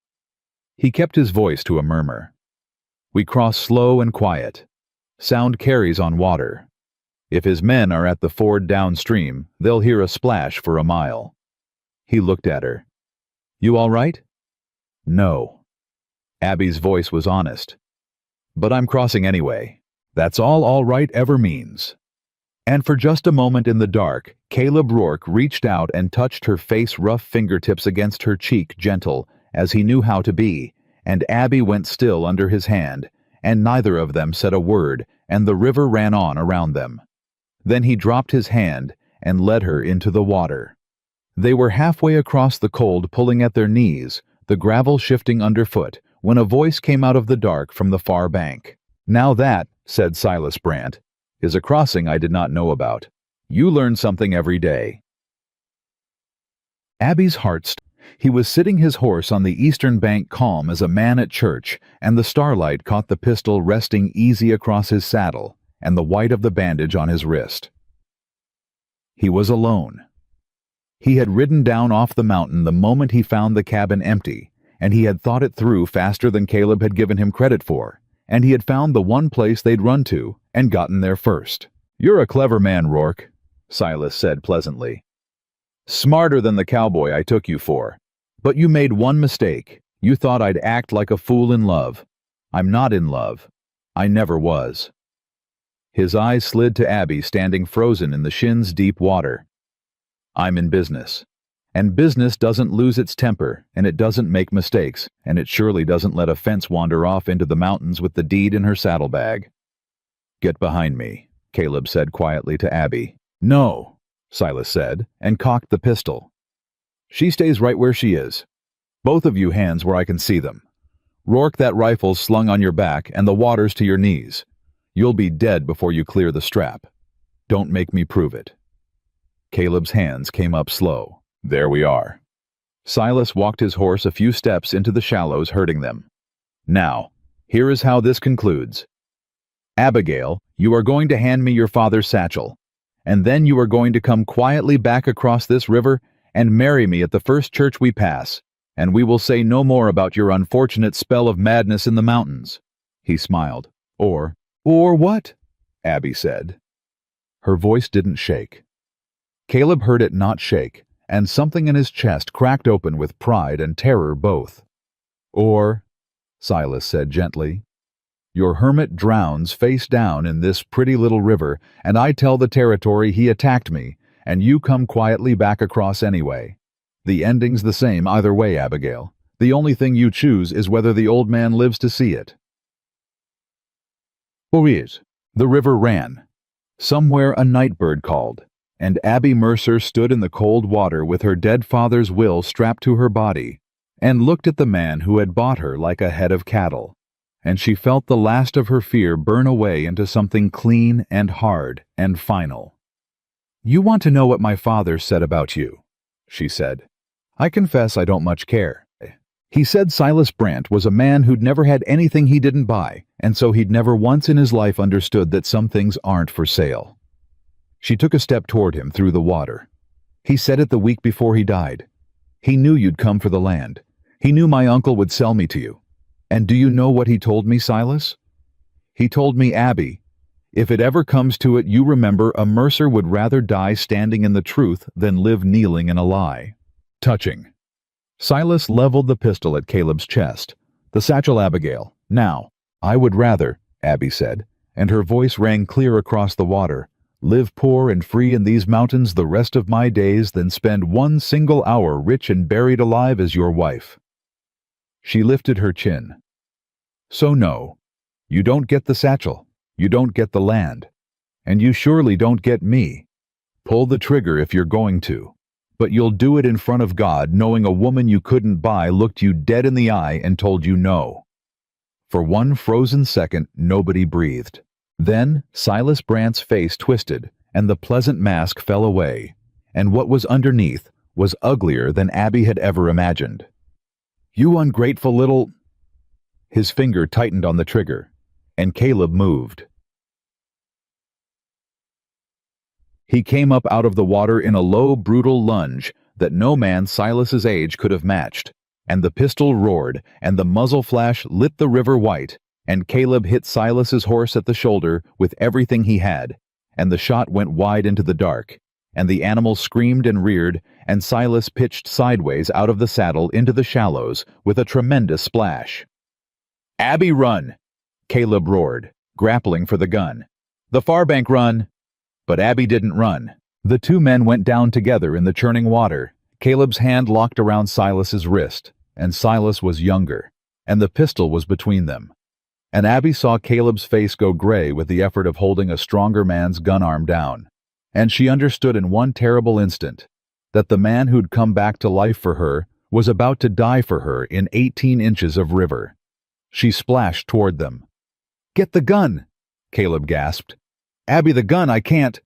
He kept his voice to a murmur. "We cross slow and quiet. Sound carries on water. If his men are at the ford downstream, they'll hear a splash for a mile." He looked at her. "You all right?" "No." Abby's voice was honest. "But I'm crossing anyway. That's all right ever means." And for just a moment in the dark, Caleb Rourke reached out and touched her face-rough fingertips against her cheek, gentle, as he knew how to be, and Abby went still under his hand, and neither of them said a word, and the river ran on around them. Then he dropped his hand and led her into the water. They were halfway across the cold, pulling at their knees, the gravel shifting underfoot, when a voice came out of the dark from the far bank. "Now that," said Silas Brandt, "is a crossing I did not know about. You learn something every day." Abby's heart stopped. He was sitting his horse on the eastern bank calm as a man at church, and the starlight caught the pistol resting easy across his saddle and the white of the bandage on his wrist. He was alone. He had ridden down off the mountain the moment he found the cabin empty, and he had thought it through faster than Caleb had given him credit for, and he had found the one place they'd run to and gotten there first. "You're a clever man, Rourke," Silas said pleasantly. "Smarter than the cowboy I took you for. But you made one mistake. You thought I'd act like a fool in love. I'm not in love. I never was." His eyes slid to Abby standing frozen in the shins-deep water. "I'm in business. And business doesn't lose its temper, and it doesn't make mistakes, and it surely doesn't let a fence wander off into the mountains with the deed in her saddlebag." "Get behind me," Caleb said quietly to Abby. "No," Silas said, and cocked the pistol. "She stays right where she is. Both of you hands where I can see them. Rourke, that rifle's slung on your back and the water's to your knees. You'll be dead before you clear the strap. Don't make me prove it." Caleb's hands came up slow. "There we are." Silas walked his horse a few steps into the shallows, herding them. "Now, here is how this concludes. Abigail, you are going to hand me your father's satchel, and then you are going to come quietly back across this river and marry me at the first church we pass, and we will say no more about your unfortunate spell of madness in the mountains." He smiled. Or what?" Abby said. Her voice didn't shake. Caleb heard it not shake, and something in his chest cracked open with pride and terror both. "Or," Silas said gently, "your hermit drowns face down in this pretty little river, and I tell the territory he attacked me, and you come quietly back across anyway. The ending's the same either way, Abigail. The only thing you choose is whether the old man lives to see it." "Boris." The river ran. Somewhere a night bird called, and Abby Mercer stood in the cold water with her dead father's will strapped to her body, and looked at the man who had bought her like a head of cattle, and she felt the last of her fear burn away into something clean and hard and final. "You want to know what my father said about you," she said. "I confess I don't much care. He said Silas Brandt was a man who'd never had anything he didn't buy, and so he'd never once in his life understood that some things aren't for sale." She took a step toward him through the water. "He said it the week before he died. He knew you'd come for the land. He knew my uncle would sell me to you. And do you know what he told me, Silas? He told me, Abby, if it ever comes to it, you remember a Mercer would rather die standing in the truth than live kneeling in a lie." Touching. Silas leveled the pistol at Caleb's chest. "The satchel, Abigail. Now." "I would rather," Abby said, and her voice rang clear across the water, "live poor and free in these mountains the rest of my days than spend one single hour rich and buried alive as your wife." She lifted her chin. "So no, you don't get the satchel. You don't get the land. And you surely don't get me. Pull the trigger if you're going to. But you'll do it in front of God, knowing a woman you couldn't buy looked you dead in the eye and told you no." For one frozen second, nobody breathed. Then Silas Brandt's face twisted, and the pleasant mask fell away, and what was underneath was uglier than Abby had ever imagined. "You ungrateful little—" His finger tightened on the trigger, and Caleb moved. He came up out of the water in a low, brutal lunge that no man Silas's age could have matched, and the pistol roared, and the muzzle flash lit the river white, and Caleb hit Silas's horse at the shoulder with everything he had, and the shot went wide into the dark, and the animal screamed and reared, and Silas pitched sideways out of the saddle into the shallows with a tremendous splash. "Abby, run!" Caleb roared, grappling for the gun. "The far bank, run!" But Abby didn't run. The two men went down together in the churning water, Caleb's hand locked around Silas's wrist, and Silas was younger, and the pistol was between them. And Abby saw Caleb's face go gray with the effort of holding a stronger man's gun arm down, and she understood in one terrible instant that the man who'd come back to life for her was about to die for her in 18 inches of river. She splashed toward them. "Get the gun!" Caleb gasped. "Abby, the gun, I can't."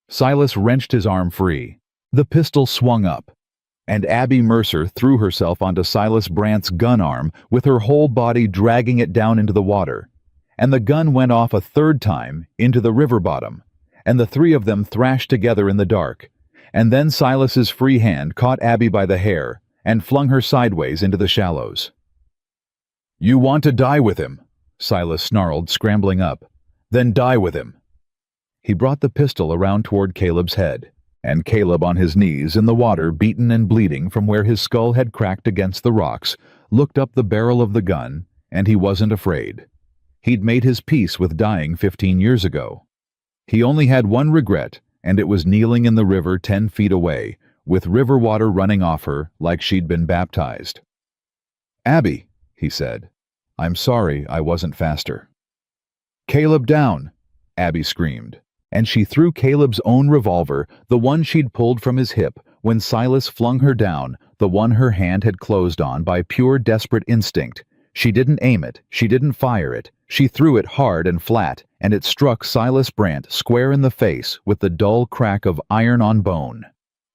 Silas wrenched his arm free. The pistol swung up, and Abby Mercer threw herself onto Silas Brandt's gun arm with her whole body dragging it down into the water. And the gun went off a third time into the river bottom, and the three of them thrashed together in the dark. And then Silas's free hand caught Abby by the hair and flung her sideways into the shallows. "You want to die with him," Silas snarled, scrambling up. "Then die with him." He brought the pistol around toward Caleb's head, and Caleb, on his knees in the water, beaten and bleeding from where his skull had cracked against the rocks, looked up the barrel of the gun, and he wasn't afraid. He'd made his peace with dying 15 years ago. He only had one regret, and it was kneeling in the river 10 feet away, with river water running off her like she'd been baptized. "Abby," he said, "I'm sorry I wasn't faster." "Caleb, down!" Abby screamed, and she threw Caleb's own revolver, the one she'd pulled from his hip when Silas flung her down, the one her hand had closed on by pure desperate instinct. She didn't aim it, she didn't fire it, she threw it hard and flat, and it struck Silas Brandt square in the face with the dull crack of iron on bone.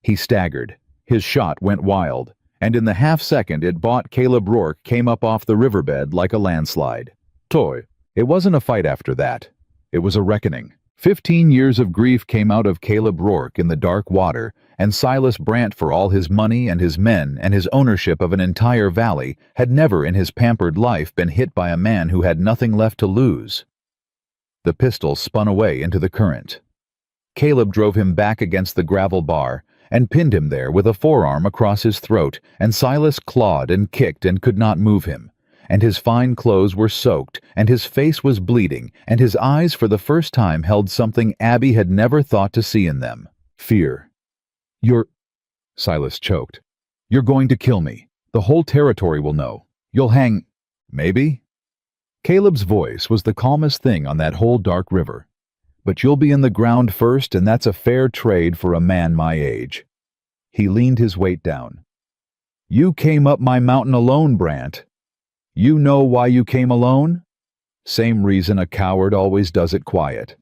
He staggered, his shot went wild, and in the half-second it bought Caleb Rourke came up off the riverbed like a landslide. It wasn't a fight after that. It was a reckoning. 15 years of grief came out of Caleb Rourke in the dark water, and Silas Brandt, for all his money and his men and his ownership of an entire valley, had never in his pampered life been hit by a man who had nothing left to lose. The pistol spun away into the current. Caleb drove him back against the gravel bar and pinned him there with a forearm across his throat, and Silas clawed and kicked and could not move him. And his fine clothes were soaked, and his face was bleeding, and his eyes for the first time held something Abby had never thought to see in them: fear. Silas choked. "You're going to kill me. The whole territory will know. You'll hang..." "Maybe?" Caleb's voice was the calmest thing on that whole dark river. "But you'll be in the ground first, and that's a fair trade for a man my age." He leaned his weight down. "You came up my mountain alone, Brandt. You know why you came alone? Same reason a coward always does it quiet.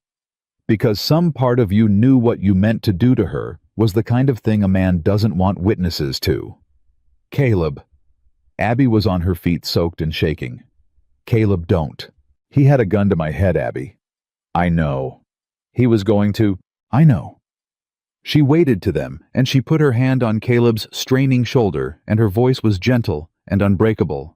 Because some part of you knew what you meant to do to her was the kind of thing a man doesn't want witnesses to." "Caleb." Abby was on her feet, soaked and shaking. "Caleb, don't. He had a gun to my head, Abby." "I know." "He was going to..." "I know." She waded to them, and she put her hand on Caleb's straining shoulder, and her voice was gentle and unbreakable.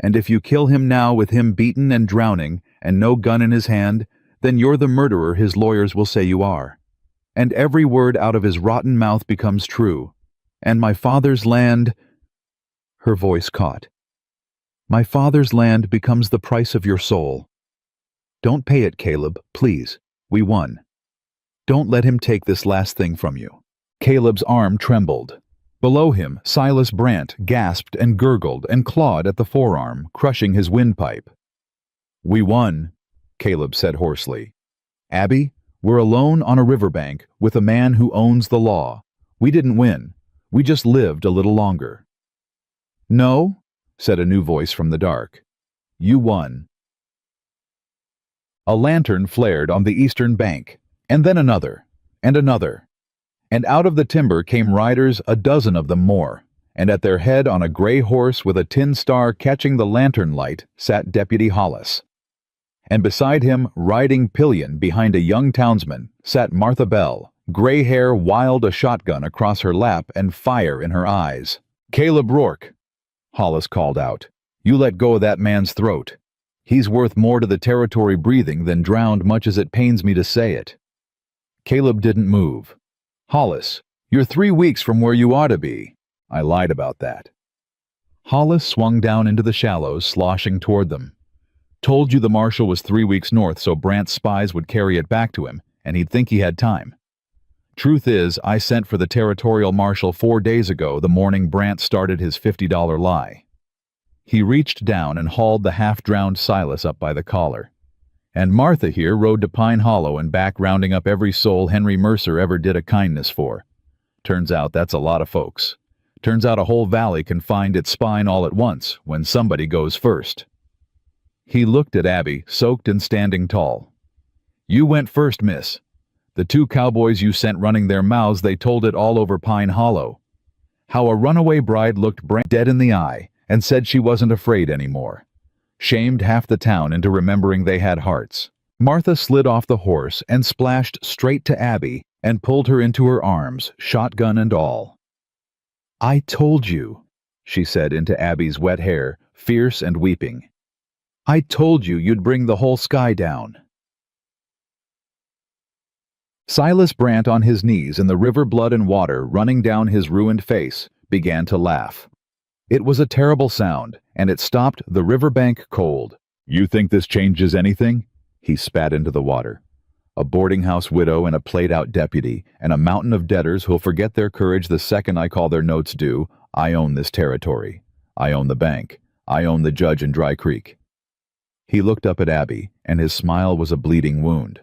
"And if you kill him now with him beaten and drowning, and no gun in his hand, then you're the murderer his lawyers will say you are. And every word out of his rotten mouth becomes true. And my father's land..." Her voice caught. "My father's land becomes the price of your soul. Don't pay it, Caleb, please. We won. Don't let him take this last thing from you." Caleb's arm trembled. Below him, Silas Brandt gasped and gurgled and clawed at the forearm, crushing his windpipe. "We won," Caleb said hoarsely. "Abby, we're alone on a riverbank with a man who owns the law. We didn't win. We just lived a little longer." "No," said a new voice from the dark. "You won." A lantern flared on the eastern bank, and then another, and another. And out of the timber came riders, a dozen of them more, and at their head on a gray horse with a tin star catching the lantern light sat Deputy Hollis. And beside him, riding pillion behind a young townsman, sat Martha Bell, gray hair wild, a shotgun across her lap and fire in her eyes. "Caleb Rourke," Hollis called out, "you let go of that man's throat. He's worth more to the territory breathing than drowned, much as it pains me to say it." Caleb didn't move. "Hollis, you're 3 weeks from where you ought to be." "I lied about that." Hollis swung down into the shallows, sloshing toward them. "Told you the marshal was 3 weeks north so Brandt's spies would carry it back to him, and he'd think he had time. Truth is, I sent for the territorial marshal 4 days ago, the morning Brandt started his $50 lie." He reached down and hauled the half-drowned Silas up by the collar. "And Martha here rode to Pine Hollow and back, rounding up every soul Henry Mercer ever did a kindness for. Turns out that's a lot of folks. Turns out a whole valley can find its spine all at once when somebody goes first." He looked at Abby, soaked and standing tall. "You went first, miss. The two cowboys you sent running their mouths, they told it all over Pine Hollow. How a runaway bride looked dead in the eye and said she wasn't afraid anymore. Shamed half the town into remembering they had hearts." Martha slid off the horse and splashed straight to Abby and pulled her into her arms, shotgun and all. "I told you," she said into Abby's wet hair, fierce and weeping. "I told you you'd bring the whole sky down." Silas Brant, on his knees in the river blood and water running down his ruined face, began to laugh. It was a terrible sound, and it stopped the riverbank cold. "You think this changes anything?" He spat into the water. "A boarding-house widow and a played-out deputy, and a mountain of debtors who'll forget their courage the second I call their notes due. I own this territory. I own the bank. I own the judge in Dry Creek." He looked up at Abby, and his smile was a bleeding wound.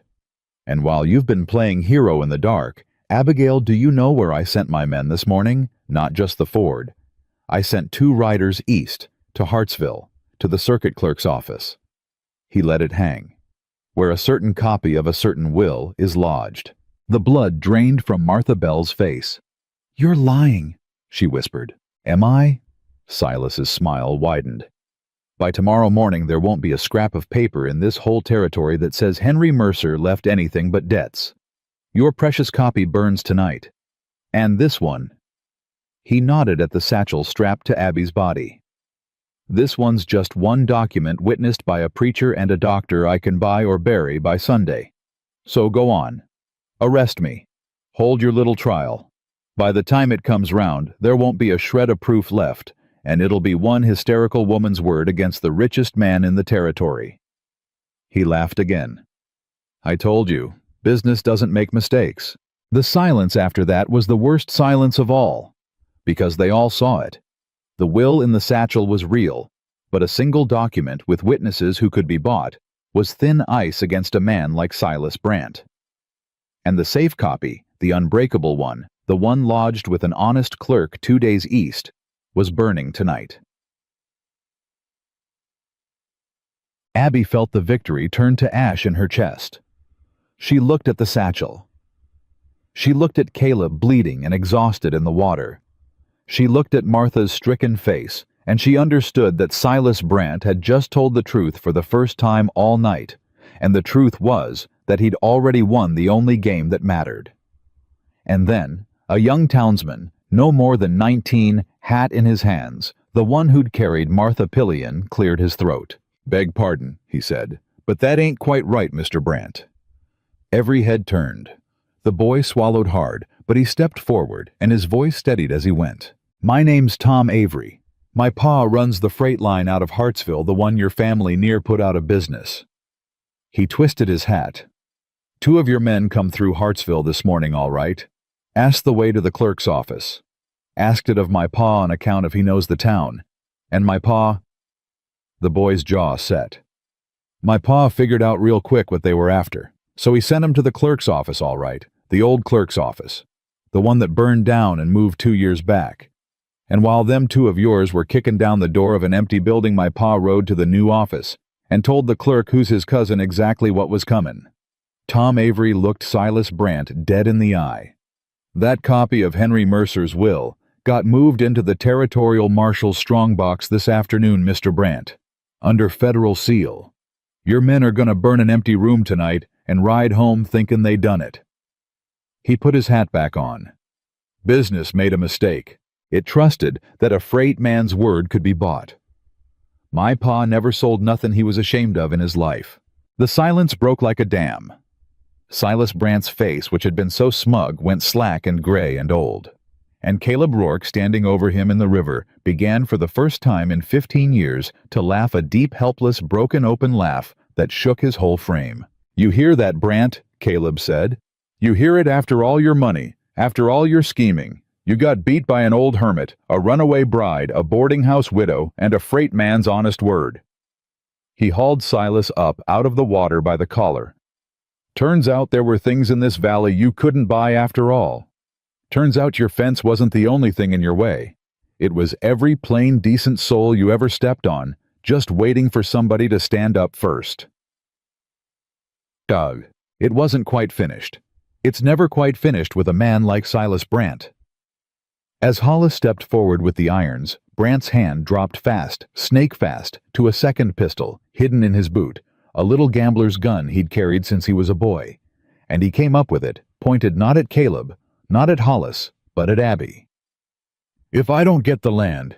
"And while you've been playing hero in the dark, Abigail, do you know where I sent my men this morning? Not just the Ford. I sent 2 riders east, to Hartsville, to the circuit clerk's office." He let it hang. "Where a certain copy of a certain will is lodged." The blood drained from Martha Bell's face. "You're lying," she whispered. "Am I?" Silas's smile widened. "By tomorrow morning there won't be a scrap of paper in this whole territory that says Henry Mercer left anything but debts. Your precious copy burns tonight. And this one." He nodded at the satchel strapped to Abby's body. "This one's just one document witnessed by a preacher and a doctor I can buy or bury by Sunday. So go on. Arrest me. Hold your little trial. By the time it comes round, there won't be a shred of proof left, and it'll be one hysterical woman's word against the richest man in the territory." He laughed again. "I told you, business doesn't make mistakes." The silence after that was the worst silence of all, because they all saw it. The will in the satchel was real, but a single document with witnesses who could be bought was thin ice against a man like Silas Brant. And the safe copy, the unbreakable one, the one lodged with an honest clerk 2 days east, was burning tonight. Abby felt the victory turn to ash in her chest. She looked at the satchel. She looked at Caleb bleeding and exhausted in the water. She looked at Martha's stricken face, and she understood that Silas Brant had just told the truth for the first time all night, and the truth was that he'd already won the only game that mattered. And then, a young townsman, no more than 19, hat in his hands, the one who'd carried Martha Pillion, cleared his throat. "Beg pardon," he said, "but that ain't quite right, Mr. Brant." Every head turned. The boy swallowed hard, but he stepped forward, and his voice steadied as he went. "My name's Tom Avery. My pa runs the freight line out of Hartsville, the one your family near put out of business." He twisted his hat. "2 of your men come through Hartsville this morning, all right. Asked the way to the clerk's office. Asked it of my pa on account if he knows the town. And my pa—" The boy's jaw set. "My pa figured out real quick what they were after, so he sent 'em to the clerk's office, all right, the old clerk's office, the one that burned down and moved 2 years back. And while them 2 of yours were kicking down the door of an empty building, my pa rode to the new office and told the clerk who's his cousin exactly what was coming." Tom Avery looked Silas Brant dead in the eye. "That copy of Henry Mercer's will got moved into the Territorial Marshal's strongbox this afternoon, Mr. Brant, under federal seal. Your men are gonna burn an empty room tonight and ride home thinking they done it." He put his hat back on. "Business made a mistake. It trusted that a freight man's word could be bought. My pa never sold nothing he was ashamed of in his life." The silence broke like a dam. Silas Brant's face, which had been so smug, went slack and gray and old. And Caleb Rourke, standing over him in the river, began for the first time in 15 years to laugh a deep, helpless, broken open laugh that shook his whole frame. "You hear that, Brant?" Caleb said. "You hear it after all your money, after all your scheming. You got beat by an old hermit, a runaway bride, a boarding-house widow, and a freight man's honest word." He hauled Silas up out of the water by the collar. "Turns out there were things in this valley you couldn't buy after all. Turns out your fence wasn't the only thing in your way. It was every plain, decent soul you ever stepped on, just waiting for somebody to stand up first. Doug. It wasn't quite finished. It's never quite finished with a man like Silas Brant. As Hollis stepped forward with the irons, Brant's hand dropped fast, snake-fast, to a second pistol, hidden in his boot, a little gambler's gun he'd carried since he was a boy. And he came up with it, pointed not at Caleb, not at Hollis, but at Abby. "If I don't get the land,"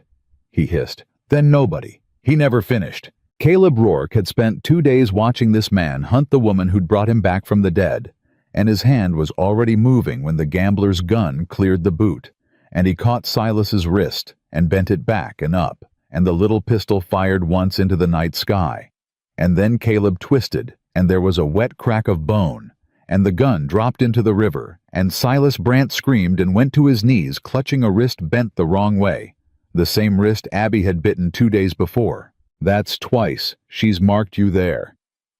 he hissed, "then nobody." He never finished. Caleb Rourke had spent 2 days watching this man hunt the woman who'd brought him back from the dead, and his hand was already moving when the gambler's gun cleared the boot, and he caught Silas's wrist and bent it back and up, and the little pistol fired once into the night sky. And then Caleb twisted, and there was a wet crack of bone, and the gun dropped into the river, and Silas Brant screamed and went to his knees, clutching a wrist bent the wrong way, the same wrist Abby had bitten 2 days before. "That's twice. She's marked you there,"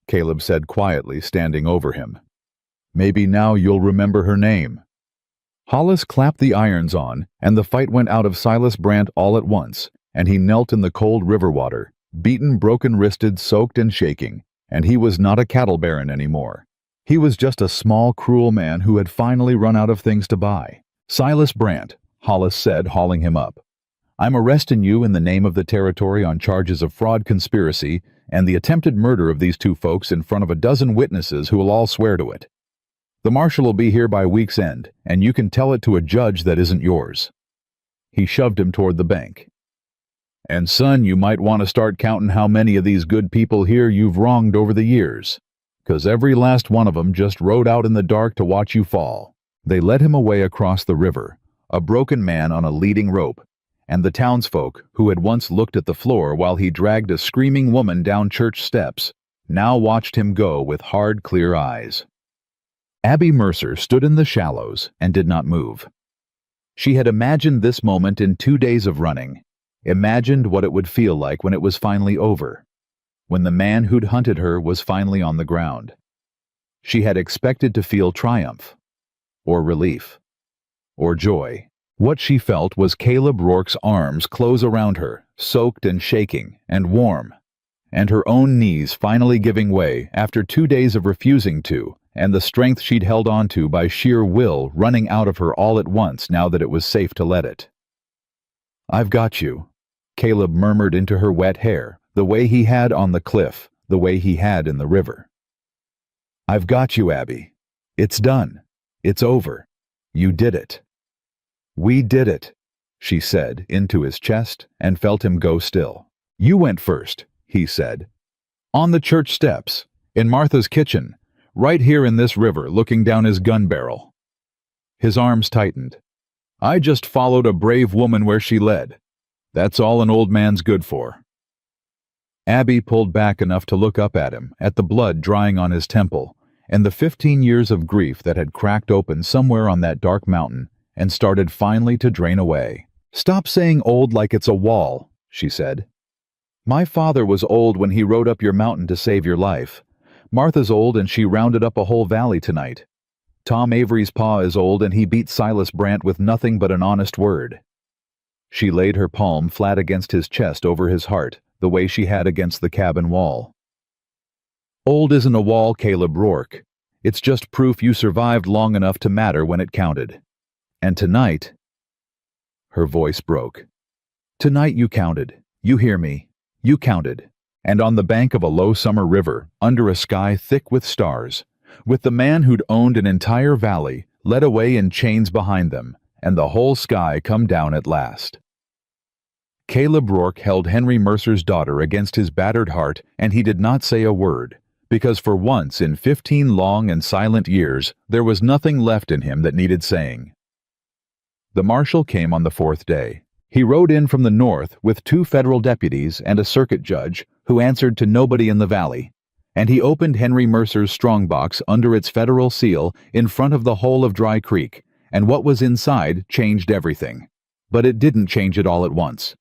Caleb said quietly, standing over him. "Maybe now you'll remember her name." Hollis clapped the irons on, and the fight went out of Silas Brant all at once, and he knelt in the cold river water, beaten, broken-wristed, soaked and shaking, and he was not a cattle baron anymore. He was just a small, cruel man who had finally run out of things to buy. "Silas Brant," Hollis said, hauling him up, "I'm arresting you in the name of the territory on charges of fraud, conspiracy, and the attempted murder of these 2 folks in front of a dozen witnesses who will all swear to it. The marshal will be here by week's end, and you can tell it to a judge that isn't yours." He shoved him toward the bank. "And son, you might want to start counting how many of these good people here you've wronged over the years, 'cause every last one of 'em just rode out in the dark to watch you fall." They led him away across the river, a broken man on a leading rope, and the townsfolk, who had once looked at the floor while he dragged a screaming woman down church steps, now watched him go with hard, clear eyes. Abby Mercer stood in the shallows and did not move. She had imagined this moment in 2 days of running, imagined what it would feel like when it was finally over, when the man who'd hunted her was finally on the ground. She had expected to feel triumph, or relief, or joy. What she felt was Caleb Rourke's arms close around her, soaked and shaking and warm, and her own knees finally giving way after 2 days of refusing to, and the strength she'd held on to by sheer will running out of her all at once now that it was safe to let it. "I've got you," Caleb murmured into her wet hair, the way he had on the cliff, the way he had in the river. "I've got you, Abby. It's done. It's over. You did it." "We did it," she said into his chest and felt him go still. "You went first," he said. "On the church steps, in Martha's kitchen, right here in this river looking down his gun barrel." His arms tightened. "I just followed a brave woman where she led. That's all an old man's good for." Abby pulled back enough to look up at him, at the blood drying on his temple, and the 15 years of grief that had cracked open somewhere on that dark mountain and started finally to drain away. "Stop saying old like it's a wall," she said. "My father was old when he rode up your mountain to save your life. Martha's old and she rounded up a whole valley tonight. Tom Avery's pa is old and he beat Silas Brant with nothing but an honest word." She laid her palm flat against his chest over his heart, the way she had against the cabin wall. "Old isn't a wall, Caleb Rourke. It's just proof you survived long enough to matter when it counted. And tonight—" Her voice broke. "Tonight you counted. You hear me. You counted. And on the bank of a low summer river, under a sky thick with stars, with the man who'd owned an entire valley led away in chains behind them, and the whole sky come down at last." Caleb Rourke held Henry Mercer's daughter against his battered heart, and he did not say a word, because for once in 15 long and silent years there was nothing left in him that needed saying. The marshal came on the 4th day. He rode in from the north with 2 federal deputies and a circuit judge who answered to nobody in the valley, and he opened Henry Mercer's strongbox under its federal seal in front of the whole of Dry Creek, and what was inside changed everything. But it didn't change it all at once.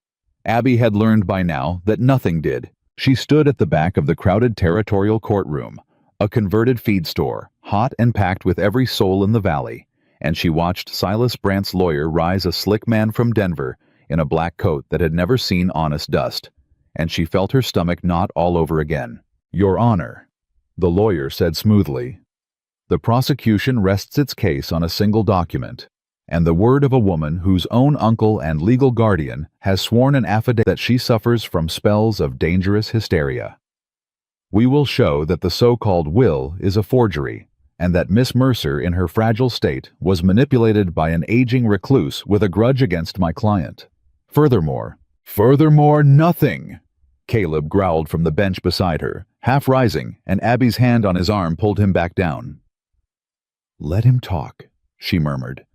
Abby had learned by now that nothing did. She stood at the back of the crowded territorial courtroom, a converted feed store, hot and packed with every soul in the valley, and she watched Silas Brant's lawyer rise, a slick man from Denver, in a black coat that had never seen honest dust, and she felt her stomach knot all over again. "Your Honor," the lawyer said smoothly, "the prosecution rests its case on a single document, and the word of a woman whose own uncle and legal guardian has sworn an affidavit that she suffers from spells of dangerous hysteria. We will show that the so-called will is a forgery, and that Miss Mercer in her fragile state was manipulated by an aging recluse with a grudge against my client. Furthermore, nothing!" Caleb growled from the bench beside her, half rising, and Abby's hand on his arm pulled him back down. "Let him talk," she murmured.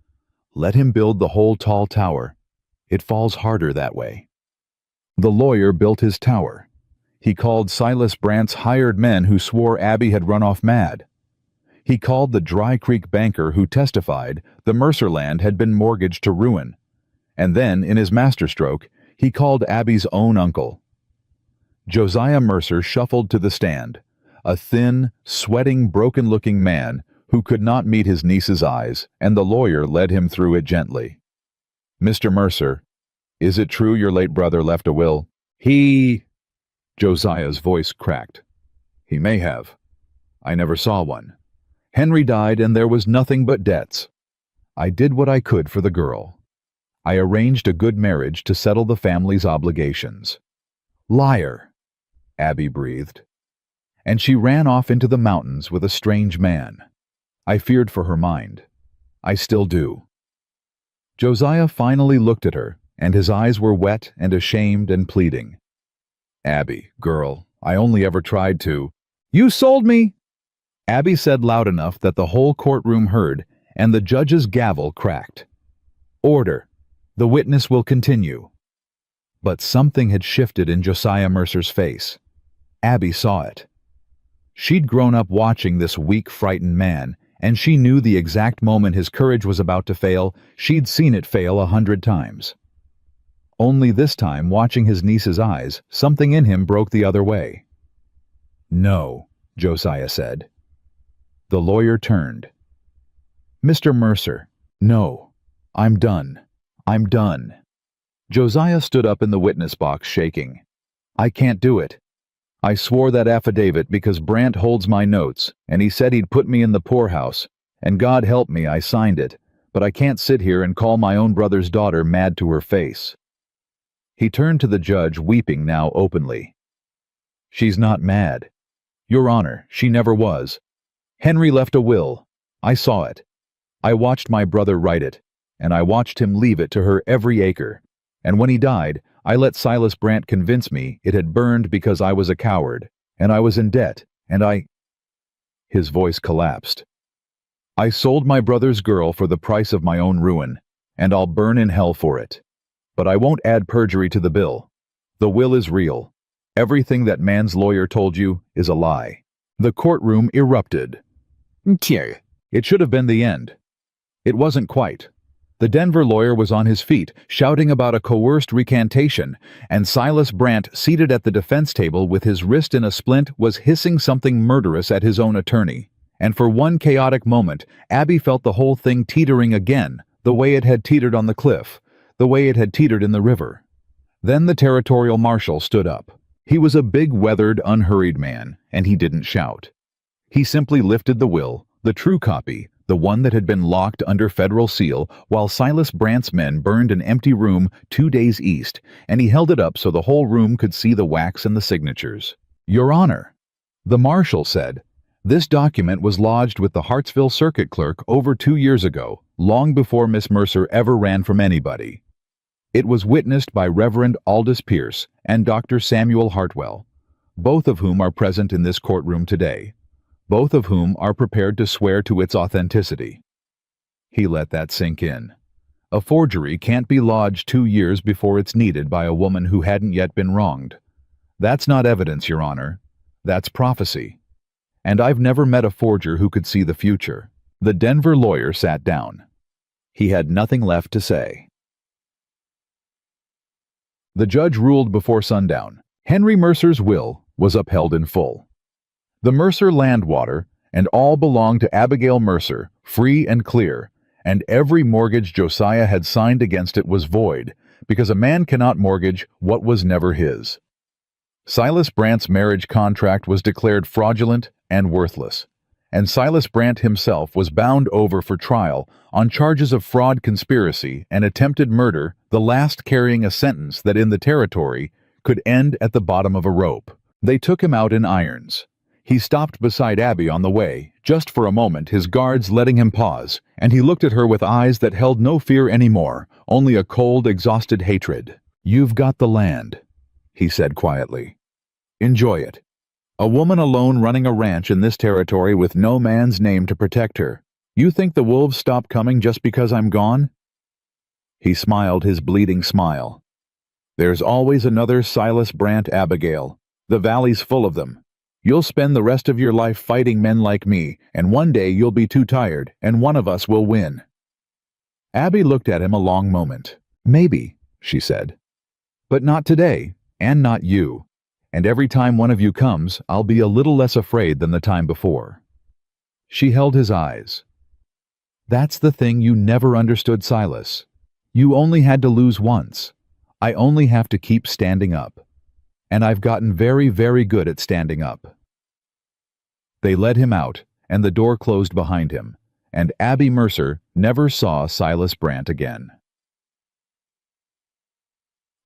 "Let him build the whole tall tower. It falls harder that way." The lawyer built his tower. He called Silas Brandt's hired men who swore Abby had run off mad. He called the Dry Creek banker who testified the Mercer land had been mortgaged to ruin. And then, in his masterstroke, he called Abby's own uncle. Josiah Mercer shuffled to the stand, a thin, sweating, broken-looking man who could not meet his niece's eyes, and the lawyer led him through it gently. "Mr. Mercer, is it true your late brother left a will?" Josiah's voice cracked. "He may have. I never saw one. Henry died and there was nothing but debts. I did what I could for the girl. I arranged a good marriage to settle the family's obligations." "Liar," Abby breathed. "And she ran off into the mountains with a strange man. I feared for her mind. I still do." Josiah finally looked at her, and his eyes were wet and ashamed and pleading. "Abby, girl, I only ever tried to—" "You sold me!" Abby said loud enough that the whole courtroom heard, and the judge's gavel cracked. "Order. The witness will continue." But something had shifted in Josiah Mercer's face. Abby saw it. She'd grown up watching this weak, frightened man, and she knew the exact moment his courage was about to fail. She'd seen it fail 100 times. Only this time, watching his niece's eyes, something in him broke the other way. "No," Josiah said. The lawyer turned. "Mr. Mercer, no. I'm done. I'm done." Josiah stood up in the witness box, shaking. "I can't do it. I swore that affidavit because Brandt holds my notes, and he said he'd put me in the poorhouse, and God help me, I signed it, but I can't sit here and call my own brother's daughter mad to her face." He turned to the judge, weeping now openly. "She's not mad. Your Honor, she never was. Henry left a will. I saw it. I watched my brother write it, and I watched him leave it to her every acre. And when he died, I let Silas Brandt convince me it had burned because I was a coward, and I was in debt, and I—" His voice collapsed. "I sold my brother's girl for the price of my own ruin, and I'll burn in hell for it. But I won't add perjury to the bill. The will is real. Everything that man's lawyer told you is a lie." The courtroom erupted. It should have been the end. It wasn't quite. The Denver lawyer was on his feet, shouting about a coerced recantation, and Silas Brandt, seated at the defense table with his wrist in a splint, was hissing something murderous at his own attorney. And for one chaotic moment, Abby felt the whole thing teetering again, the way it had teetered on the cliff, the way it had teetered in the river. Then the territorial marshal stood up. He was a big, weathered, unhurried man, and he didn't shout. He simply lifted the will, the true copy, the one that had been locked under federal seal, while Silas Brandt's men burned an empty room 2 days east, and he held it up so the whole room could see the wax and the signatures. "Your Honor," the marshal said, "this document was lodged with the Hartsville circuit clerk over 2 years ago, long before Miss Mercer ever ran from anybody. It was witnessed by Reverend Aldous Pierce and Dr. Samuel Hartwell, both of whom are present in this courtroom today, both of whom are prepared to swear to its authenticity." He let that sink in. A forgery can't be lodged 2 years before it's needed by a woman who hadn't yet been wronged. That's not evidence, Your Honor. That's prophecy. And I've never met a forger who could see the future. The Denver lawyer sat down. He had nothing left to say. The judge ruled before sundown. Henry Mercer's will was upheld in full. The Mercer land water and all belonged to Abigail Mercer, free and clear, and every mortgage Josiah had signed against it was void, because a man cannot mortgage what was never his. Silas Brant's marriage contract was declared fraudulent and worthless, and Silas Brant himself was bound over for trial on charges of fraud, conspiracy, and attempted murder, the last carrying a sentence that in the territory could end at the bottom of a rope. They took him out in irons. He stopped beside Abby on the way, just for a moment, his guards letting him pause, and he looked at her with eyes that held no fear anymore, only a cold, exhausted hatred. "You've got the land," he said quietly. "Enjoy it. A woman alone running a ranch in this territory with no man's name to protect her. You think the wolves stop coming just because I'm gone?" He smiled his bleeding smile. "There's always another Silas Brant, Abigail. The valley's full of them. You'll spend the rest of your life fighting men like me, and one day you'll be too tired, and one of us will win." Abby looked at him a long moment. "Maybe," she said. "But not today, and not you. And every time one of you comes, I'll be a little less afraid than the time before." She held his eyes. "That's the thing you never understood, Silas. You only had to lose once. I only have to keep standing up. And I've gotten very, very good at standing up." They led him out, and the door closed behind him, and Abby Mercer never saw Silas Brant again.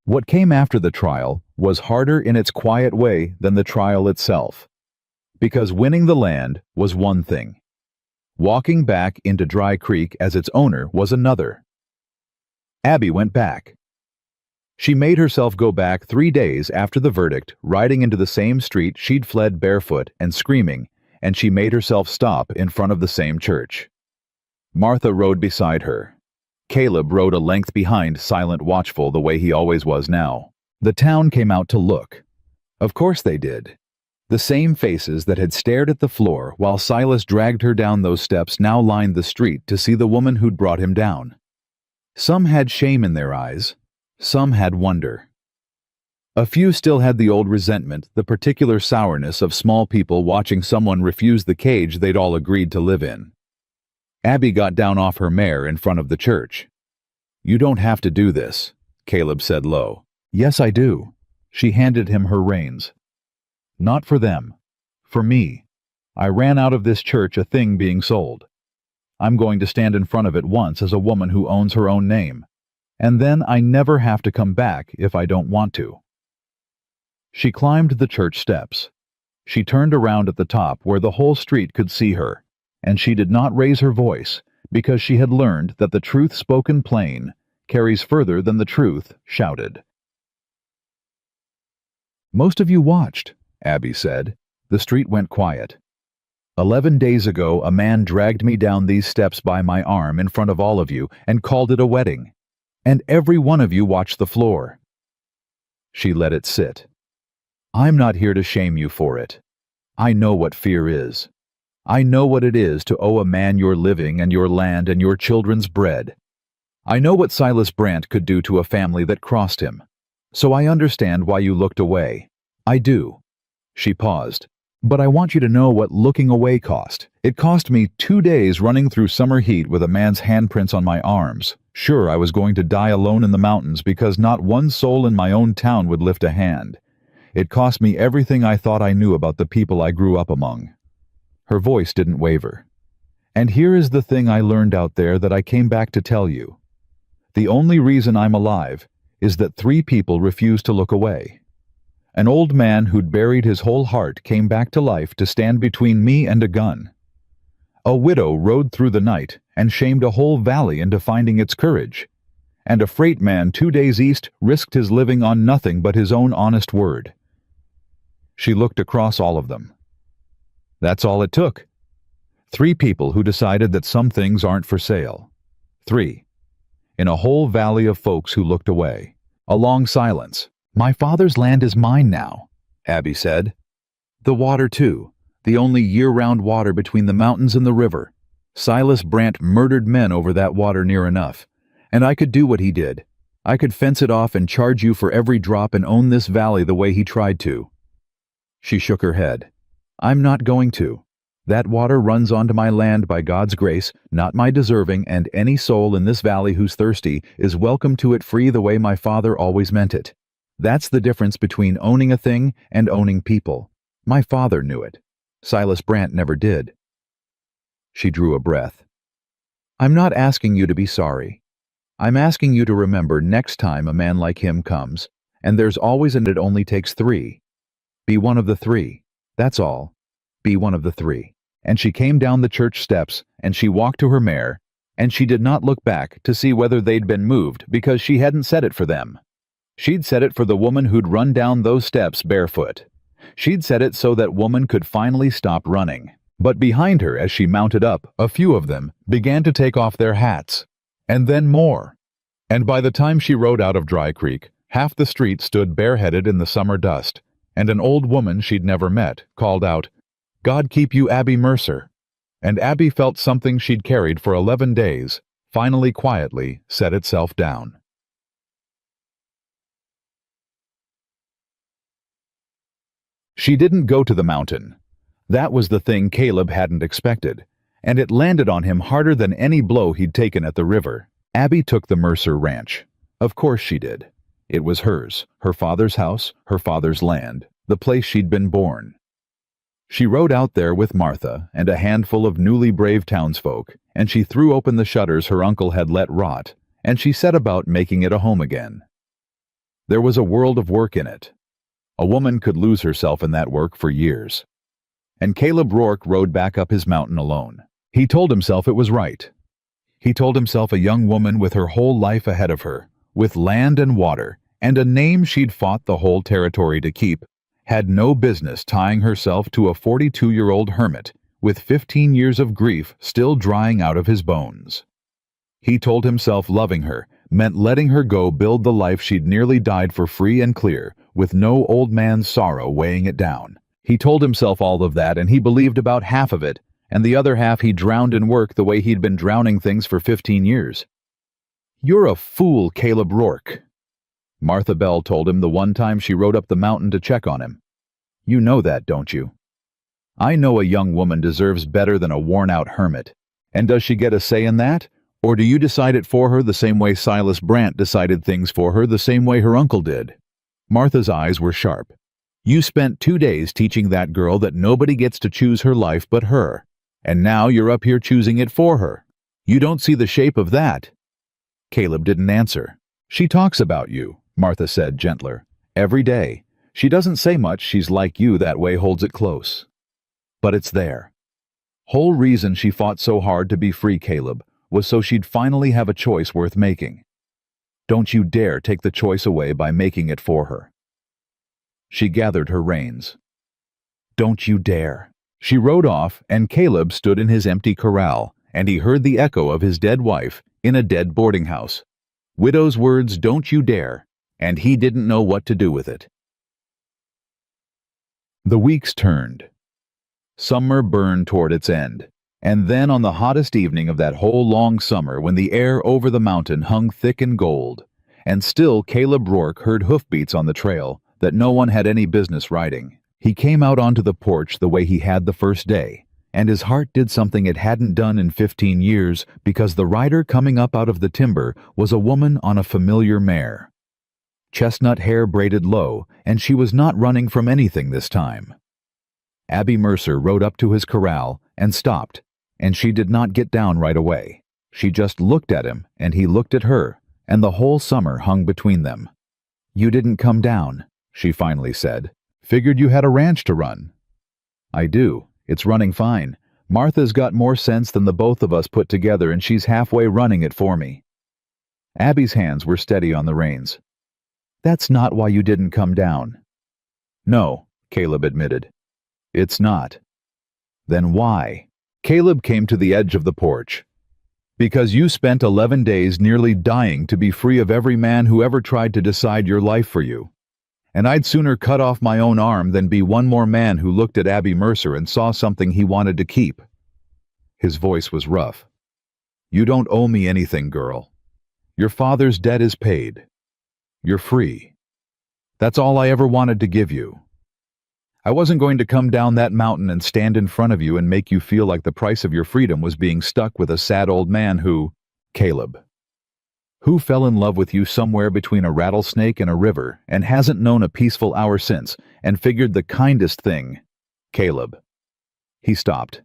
What came after the trial was harder in its quiet way than the trial itself, because winning the land was one thing. Walking back into Dry Creek as its owner was another. Abby went back. She made herself go back 3 days after the verdict, riding into the same street she'd fled barefoot and screaming, and she made herself stop in front of the same church. Martha rode beside her. Caleb rode a length behind, silent, watchful, the way he always was now. The town came out to look. Of course they did. The same faces that had stared at the floor while Silas dragged her down those steps now lined the street to see the woman who'd brought him down. Some had shame in their eyes. Some had wonder. A few still had the old resentment, the particular sourness of small people watching someone refuse the cage they'd all agreed to live in. Abby got down off her mare in front of the church. "You don't have to do this," Caleb said low. "Yes, I do." She handed him her reins. "Not for them. For me. I ran out of this church a thing being sold. I'm going to stand in front of it once as a woman who owns her own name. And then I never have to come back if I don't want to." She climbed the church steps. She turned around at the top where the whole street could see her, and she did not raise her voice because she had learned that the truth spoken plain carries further than the truth shouted. "Most of you watched," Abby said. The street went quiet. 11 days ago, a man dragged me down these steps by my arm in front of all of you and called it a wedding. And every one of you watched the floor." She let it sit. "I'm not here to shame you for it. I know what fear is. I know what it is to owe a man your living and your land and your children's bread. I know what Silas Brant could do to a family that crossed him. So I understand why you looked away. I do." She paused. "But I want you to know what looking away cost. It cost me 2 days running through summer heat with a man's handprints on my arms. Sure, I was going to die alone in the mountains because not one soul in my own town would lift a hand. It cost me everything I thought I knew about the people I grew up among." Her voice didn't waver. "And here is the thing I learned out there that I came back to tell you. The only reason I'm alive is that 3 people refused to look away. An old man who'd buried his whole heart came back to life to stand between me and a gun. A widow rode through the night and shamed a whole valley into finding its courage. And a freight man 2 days east risked his living on nothing but his own honest word." She looked across all of them. "That's all it took. 3 people who decided that some things aren't for sale. 3. In a whole valley of folks who looked away." A long silence. "My father's land is mine now," Abby said. "The water, too. The only year-round water between the mountains and the river. Silas Brant murdered men over that water near enough. And I could do what he did. I could fence it off and charge you for every drop and own this valley the way he tried to." She shook her head. "I'm not going to. That water runs onto my land by God's grace, not my deserving, and any soul in this valley who's thirsty is welcome to it free the way my father always meant it. That's the difference between owning a thing and owning people. My father knew it. Silas Brandt never did. She drew a breath. I'm not asking you to be sorry. I'm asking you to remember next time a man like him comes, and there's always and it only takes three. Be one of the three. That's all. Be one of the three. And she came down the church steps, and she walked to her mare, and she did not look back to see whether they'd been moved because she hadn't said it for them. She'd said it for the woman who'd run down those steps barefoot. She'd said it so that woman could finally stop running. But behind her, as she mounted up, a few of them began to take off their hats. And then more. And by the time she rode out of Dry Creek, half the street stood bareheaded in the summer dust, and an old woman she'd never met called out, "God keep you, Abby Mercer." And Abby felt something she'd carried for 11 days, finally quietly set itself down. She didn't go to the mountain. That was the thing Caleb hadn't expected, and it landed on him harder than any blow he'd taken at the river. Abby took the Mercer ranch. Of course she did. It was hers, her father's house, her father's land, the place she'd been born. She rode out there with Martha and a handful of newly brave townsfolk, and she threw open the shutters her uncle had let rot, and she set about making it a home again. There was a world of work in it. A woman could lose herself in that work for years. And Caleb Rourke rode back up his mountain alone. He told himself it was right. He told himself a young woman with her whole life ahead of her, with land and water, and a name she'd fought the whole territory to keep, had no business tying herself to a 42-year-old hermit with 15 years of grief still drying out of his bones. He told himself loving her meant letting her go build the life she'd nearly died for free and clear, with no old man's sorrow weighing it down. He told himself all of that, and he believed about half of it, and the other half he drowned in work the way he'd been drowning things for 15 years. "You're a fool, Caleb Rourke," Martha Bell told him the one time she rode up the mountain to check on him. "You know that, don't you? I know a young woman deserves better than a worn-out hermit. And does she get a say in that? Or do you decide it for her the same way Silas Brandt decided things for her the same way her uncle did?" Martha's eyes were sharp. "You spent 2 days teaching that girl that nobody gets to choose her life but her, and now you're up here choosing it for her. You don't see the shape of that." Caleb didn't answer. "She talks about you," Martha said, gentler. "Every day. She doesn't say much, she's like you that way, holds it close. But it's there. Whole reason she fought so hard to be free, Caleb, was so she'd finally have a choice worth making. Don't you dare take the choice away by making it for her." She gathered her reins. "Don't you dare." She rode off, and Caleb stood in his empty corral, and he heard the echo of his dead wife in a dead boarding house. Widow's words, "Don't you dare," and he didn't know what to do with it. The weeks turned. Summer burned toward its end, and then on the hottest evening of that whole long summer, when the air over the mountain hung thick and gold, and still Caleb Rourke heard hoofbeats on the trail that no one had any business riding, he came out onto the porch the way he had the first day, and his heart did something it hadn't done in 15 years because the rider coming up out of the timber was a woman on a familiar mare. Chestnut hair braided low, and she was not running from anything this time. Abby Mercer rode up to his corral and stopped, and she did not get down right away. She just looked at him, and he looked at her, and the whole summer hung between them. "You didn't come down," she finally said. "Figured you had a ranch to run." "I do. It's running fine. Martha's got more sense than the both of us put together, and she's halfway running it for me." Abby's hands were steady on the reins. "That's not why you didn't come down." "No," Caleb admitted. "It's not." "Then why?" Caleb came to the edge of the porch. "Because you spent 11 days nearly dying to be free of every man who ever tried to decide your life for you. And I'd sooner cut off my own arm than be one more man who looked at Abby Mercer and saw something he wanted to keep." His voice was rough. "You don't owe me anything, girl. Your father's debt is paid. You're free. That's all I ever wanted to give you. I wasn't going to come down that mountain and stand in front of you and make you feel like the price of your freedom was being stuck with a sad old man who—" "Caleb." Who fell in love with you somewhere between a rattlesnake and a river and hasn't known a peaceful hour since and figured the kindest thing? Caleb. He stopped.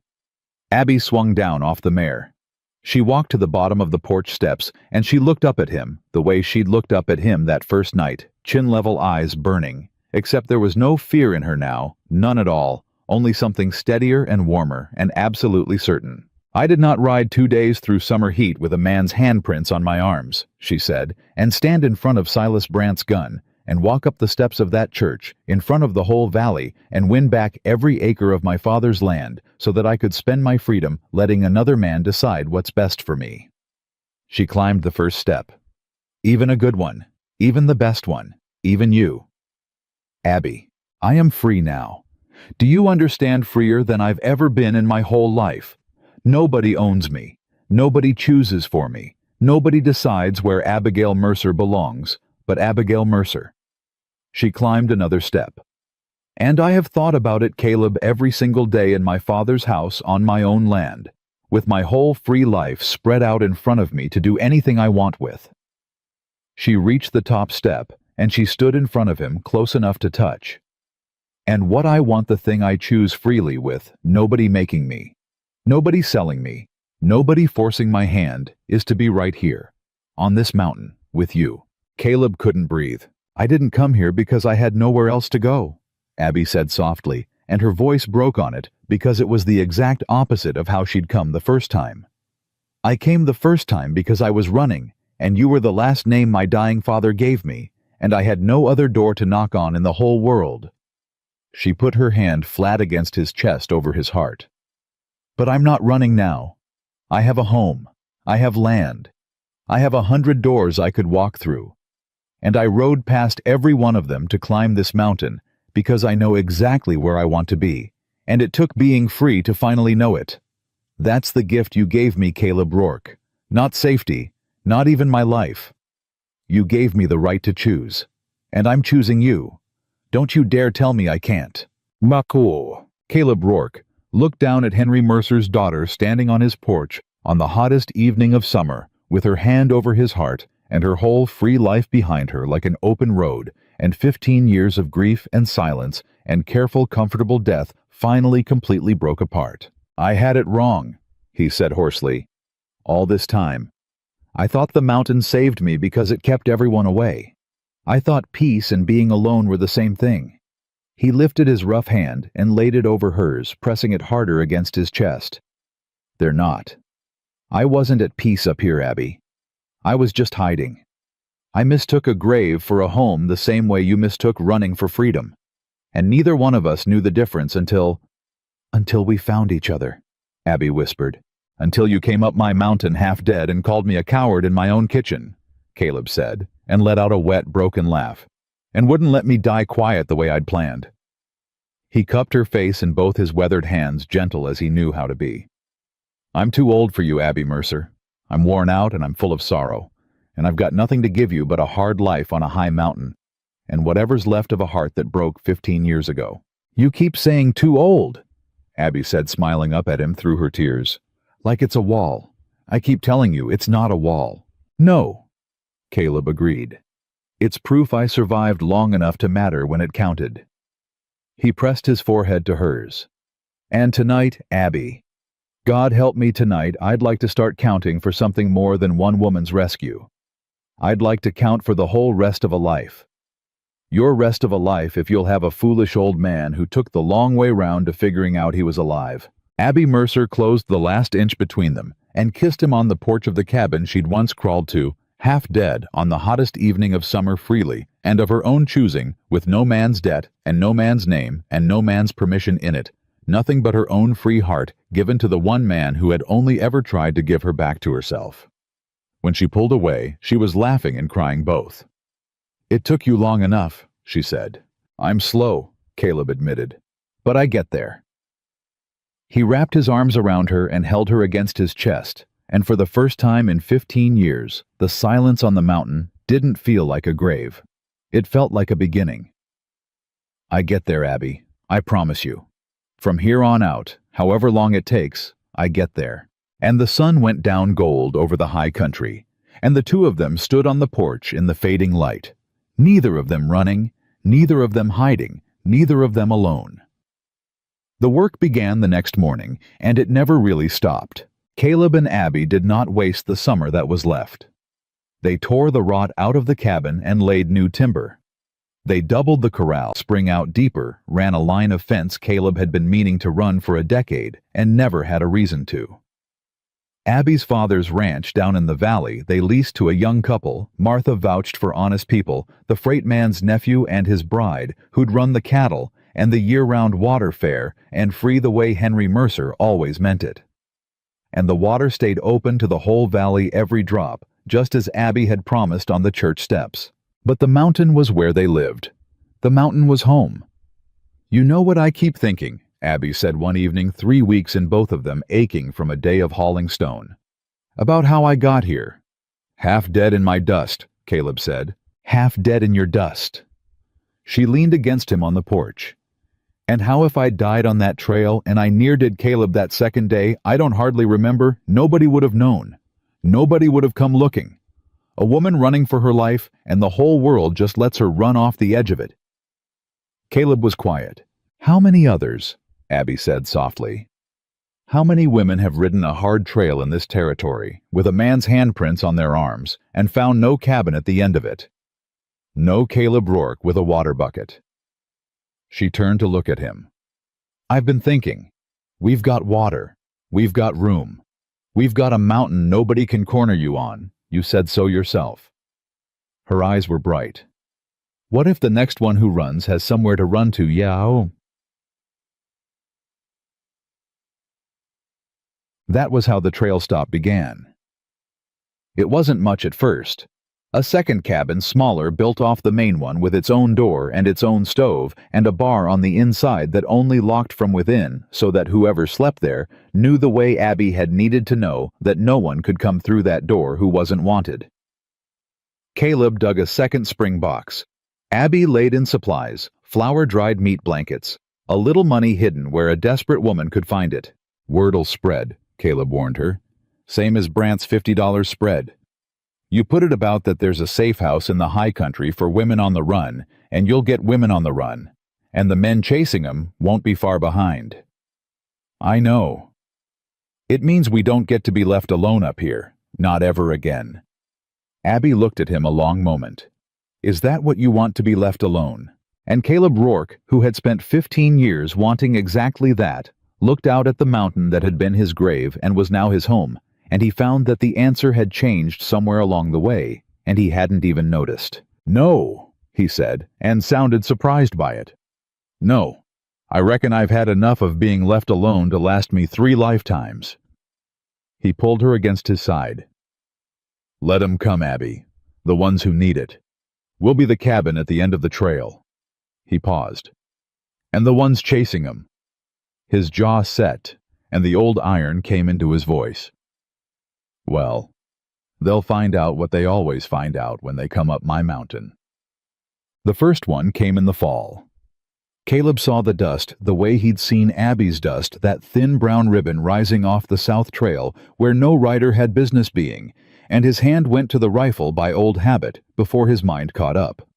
Abby swung down off the mare. She walked to the bottom of the porch steps and she looked up at him the way she'd looked up at him that first night, chin-level eyes burning. Except there was no fear in her now, none at all, only something steadier and warmer and absolutely certain. I did not ride 2 days through summer heat with a man's handprints on my arms, she said, and stand in front of Silas Brandt's gun, and walk up the steps of that church, in front of the whole valley, and win back every acre of my father's land, so that I could spend my freedom letting another man decide what's best for me. She climbed the first step. Even a good one, even the best one, even you. Abby, I am free now. Do you understand freer than I've ever been in my whole life? Nobody owns me. Nobody chooses for me. Nobody decides where Abigail Mercer belongs, but Abigail Mercer. She climbed another step. And I have thought about it, Caleb, every single day in my father's house on my own land, with my whole free life spread out in front of me to do anything I want with. She reached the top step, and she stood in front of him close enough to touch. And what I want, the thing I choose freely with, nobody making me, nobody selling me, nobody forcing my hand, is to be right here, on this mountain, with you. Caleb couldn't breathe. I didn't come here because I had nowhere else to go, Abby said softly, and her voice broke on it because it was the exact opposite of how she'd come the first time. I came the first time because I was running, and you were the last name my dying father gave me, and I had no other door to knock on in the whole world. She put her hand flat against his chest over his heart. But I'm not running now. I have a home. I have land. I have 100 doors I could walk through. And I rode past every one of them to climb this mountain because I know exactly where I want to be, and it took being free to finally know it. That's the gift you gave me, Caleb Rourke. Not safety, not even my life. You gave me the right to choose, and I'm choosing you. Don't you dare tell me I can't. Makul. Caleb Rourke looked down at Henry Mercer's daughter standing on his porch on the hottest evening of summer, with her hand over his heart and her whole free life behind her like an open road, and 15 years of grief and silence and careful, comfortable death finally completely broke apart. I had it wrong, he said hoarsely. All this time. I thought the mountain saved me because it kept everyone away. I thought peace and being alone were the same thing. He lifted his rough hand and laid it over hers, pressing it harder against his chest. They're not. I wasn't at peace up here, Abby. I was just hiding. I mistook a grave for a home the same way you mistook running for freedom. And neither one of us knew the difference until we found each other, Abby whispered. Until you came up my mountain half dead and called me a coward in my own kitchen, Caleb said, and let out a wet, broken laugh, and wouldn't let me die quiet the way I'd planned. He cupped her face in both his weathered hands, gentle as he knew how to be. I'm too old for you, Abby Mercer. I'm worn out and I'm full of sorrow, and I've got nothing to give you but a hard life on a high mountain, and whatever's left of a heart that broke 15 years ago. You keep saying too old, Abby said, smiling up at him through her tears. Like it's a wall. I keep telling you, it's not a wall. No, Caleb agreed. It's proof I survived long enough to matter when it counted. He pressed his forehead to hers. And tonight, Abby, God help me tonight, I'd like to start counting for something more than one woman's rescue. I'd like to count for the whole rest of a life. Your rest of a life if you'll have a foolish old man who took the long way round to figuring out he was alive. Abby Mercer closed the last inch between them and kissed him on the porch of the cabin she'd once crawled to, half dead on the hottest evening of summer, freely and of her own choosing, with no man's debt and no man's name and no man's permission in it, nothing but her own free heart given to the one man who had only ever tried to give her back to herself. When she pulled away, she was laughing and crying both. It took you long enough, she said. I'm slow, Caleb admitted, but I get there. He wrapped his arms around her and held her against his chest, and for the first time in 15 years, the silence on the mountain didn't feel like a grave. It felt like a beginning. I get there, Abby. I promise you. From here on out, however long it takes, I get there. And the sun went down gold over the high country. and the two of them stood on the porch in the fading light. Neither of them running, neither of them hiding, neither of them alone. The work began the next morning, and it never really stopped. Caleb and Abby did not waste the summer that was left. They tore the rot out of the cabin and laid new timber. They doubled the corral, spring out deeper, ran a line of fence Caleb had been meaning to run for a decade and never had a reason to. Abby's father's ranch down in the valley they leased to a young couple. Martha vouched for honest people, the freight man's nephew and his bride, who'd run the cattle and the year-round water fair and free the way Henry Mercer always meant it. And the water stayed open to the whole valley every drop, just as Abby had promised on the church steps. But the mountain was where they lived. The mountain was home. "You know what I keep thinking," Abby said one evening, 3 weeks in both of them aching from a day of hauling stone. "About how I got here." "Half dead in my dust," Caleb said. "Half dead in your dust." She leaned against him on the porch. "And how if I died on that trail and I near did Caleb that second day, I don't hardly remember, nobody would have known. Nobody would have come looking. A woman running for her life, and the whole world just lets her run off the edge of it." Caleb was quiet. "How many others?" Abby said softly. "How many women have ridden a hard trail in this territory, with a man's handprints on their arms, and found no cabin at the end of it? No Caleb Rourke with a water bucket." She turned to look at him. "I've been thinking. We've got water. We've got room. We've got a mountain nobody can corner you on. You said so yourself." Her eyes were bright. "What if the next one who runs has somewhere to run to, yeah?" That was how the trail stop began. It wasn't much at first. A second cabin, smaller, built off the main one with its own door and its own stove and a bar on the inside that only locked from within so that whoever slept there knew the way Abby had needed to know that no one could come through that door who wasn't wanted. Caleb dug a second spring box. Abby laid in supplies, flour-dried meat blankets, a little money hidden where a desperate woman could find it. "Word'll spread," Caleb warned her. "Same as Brant's $50 spread. You put it about that there's a safe house in the high country for women on the run, and you'll get women on the run, and the men chasing 'em won't be far behind." "I know. It means we don't get to be left alone up here, not ever again." Abby looked at him a long moment. "Is that what you want, to be left alone?" And Caleb Rourke, who had spent 15 years wanting exactly that, looked out at the mountain that had been his grave and was now his home, and he found that the answer had changed somewhere along the way, and he hadn't even noticed. "No," he said, and sounded surprised by it. "No, I reckon I've had enough of being left alone to last me 3 lifetimes." He pulled her against his side. "Let 'em come, Abby, the ones who need it. We'll be the cabin at the end of the trail." He paused. "And the ones chasing 'em." His jaw set, and the old iron came into his voice. "Well, they'll find out what they always find out when they come up my mountain." The first one came in the fall. Caleb saw the dust the way he'd seen Abby's dust, that thin brown ribbon rising off the south trail where no rider had business being, and his hand went to the rifle by old habit before his mind caught up.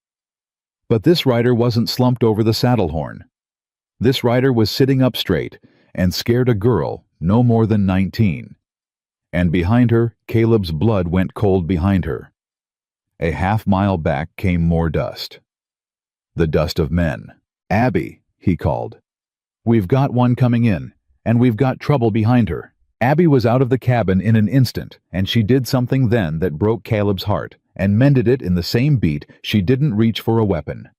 But this rider wasn't slumped over the saddle horn. This rider was sitting up straight and scared a girl no more than 19. And behind her, Caleb's blood went cold behind her. A half-mile back came more dust. The dust of men. "Abby," he called. "We've got one coming in, and we've got trouble behind her." Abby was out of the cabin in an instant, and she did something then that broke Caleb's heart, and mended it in the same beat. She didn't reach for a weapon.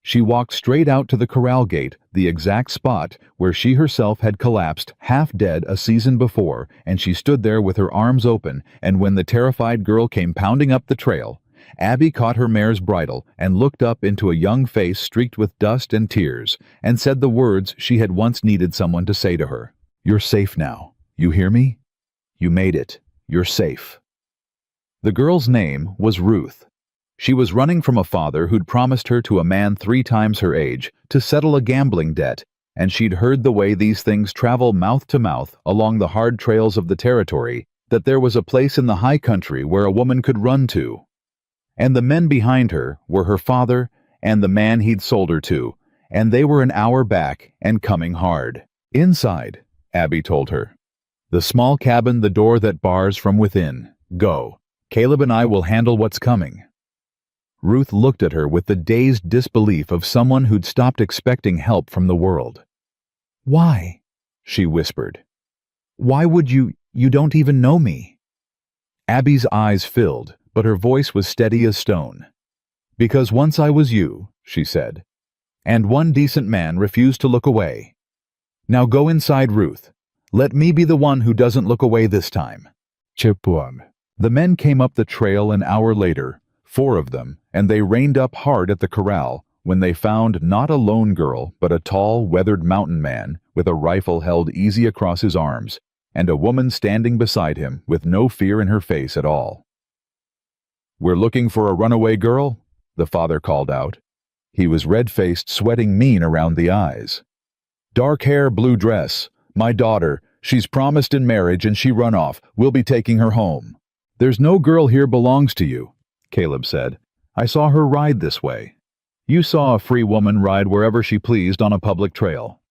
She walked straight out to the corral gate, the exact spot where she herself had collapsed half dead a season before, and she stood there with her arms open, and when the terrified girl came pounding up the trail, Abby caught her mare's bridle and looked up into a young face streaked with dust and tears, and said the words she had once needed someone to say to her. "You're safe now. You hear me? You made it. You're safe." The girl's name was Ruth. She was running from a father who'd promised her to a man 3 times her age to settle a gambling debt, and she'd heard the way these things travel mouth to mouth along the hard trails of the territory, that there was a place in the high country where a woman could run to. And the men behind her were her father and the man he'd sold her to, and they were an hour back and coming hard. Inside, Abby told her. The small cabin, the door that bars from within. Go. Caleb and I will handle what's coming. Ruth looked at her with the dazed disbelief of someone who'd stopped expecting help from the world. Why? She whispered. Why would you don't even know me? Abby's eyes filled, but her voice was steady as stone. Because once I was you, she said, and one decent man refused to look away. Now go inside, Ruth. Let me be the one who doesn't look away this time. Chipwag. The men came up the trail an hour later, 4 of them, and they reined up hard at the corral when they found not a lone girl but a tall, weathered mountain man with a rifle held easy across his arms, and a woman standing beside him with no fear in her face at all. We're looking for a runaway girl, the father called out. He was red-faced, sweating mean around the eyes. Dark hair, blue dress. My daughter. She's promised in marriage and she run off. We'll be taking her home. There's no girl here belongs to you, Caleb said. I saw her ride this way. You saw a free woman ride wherever she pleased on a public trail.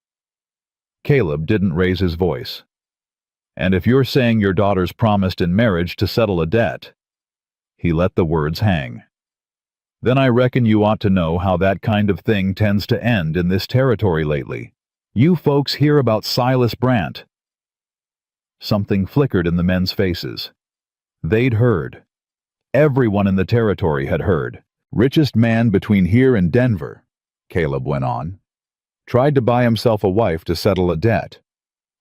Caleb didn't raise his voice. And if you're saying your daughter's promised in marriage to settle a debt, he let the words hang. Then I reckon you ought to know how that kind of thing tends to end in this territory lately. You folks hear about Silas Brandt. Something flickered in the men's faces. They'd heard. Everyone in the territory had heard. Richest man between here and Denver, Caleb went on. Tried to buy himself a wife to settle a debt.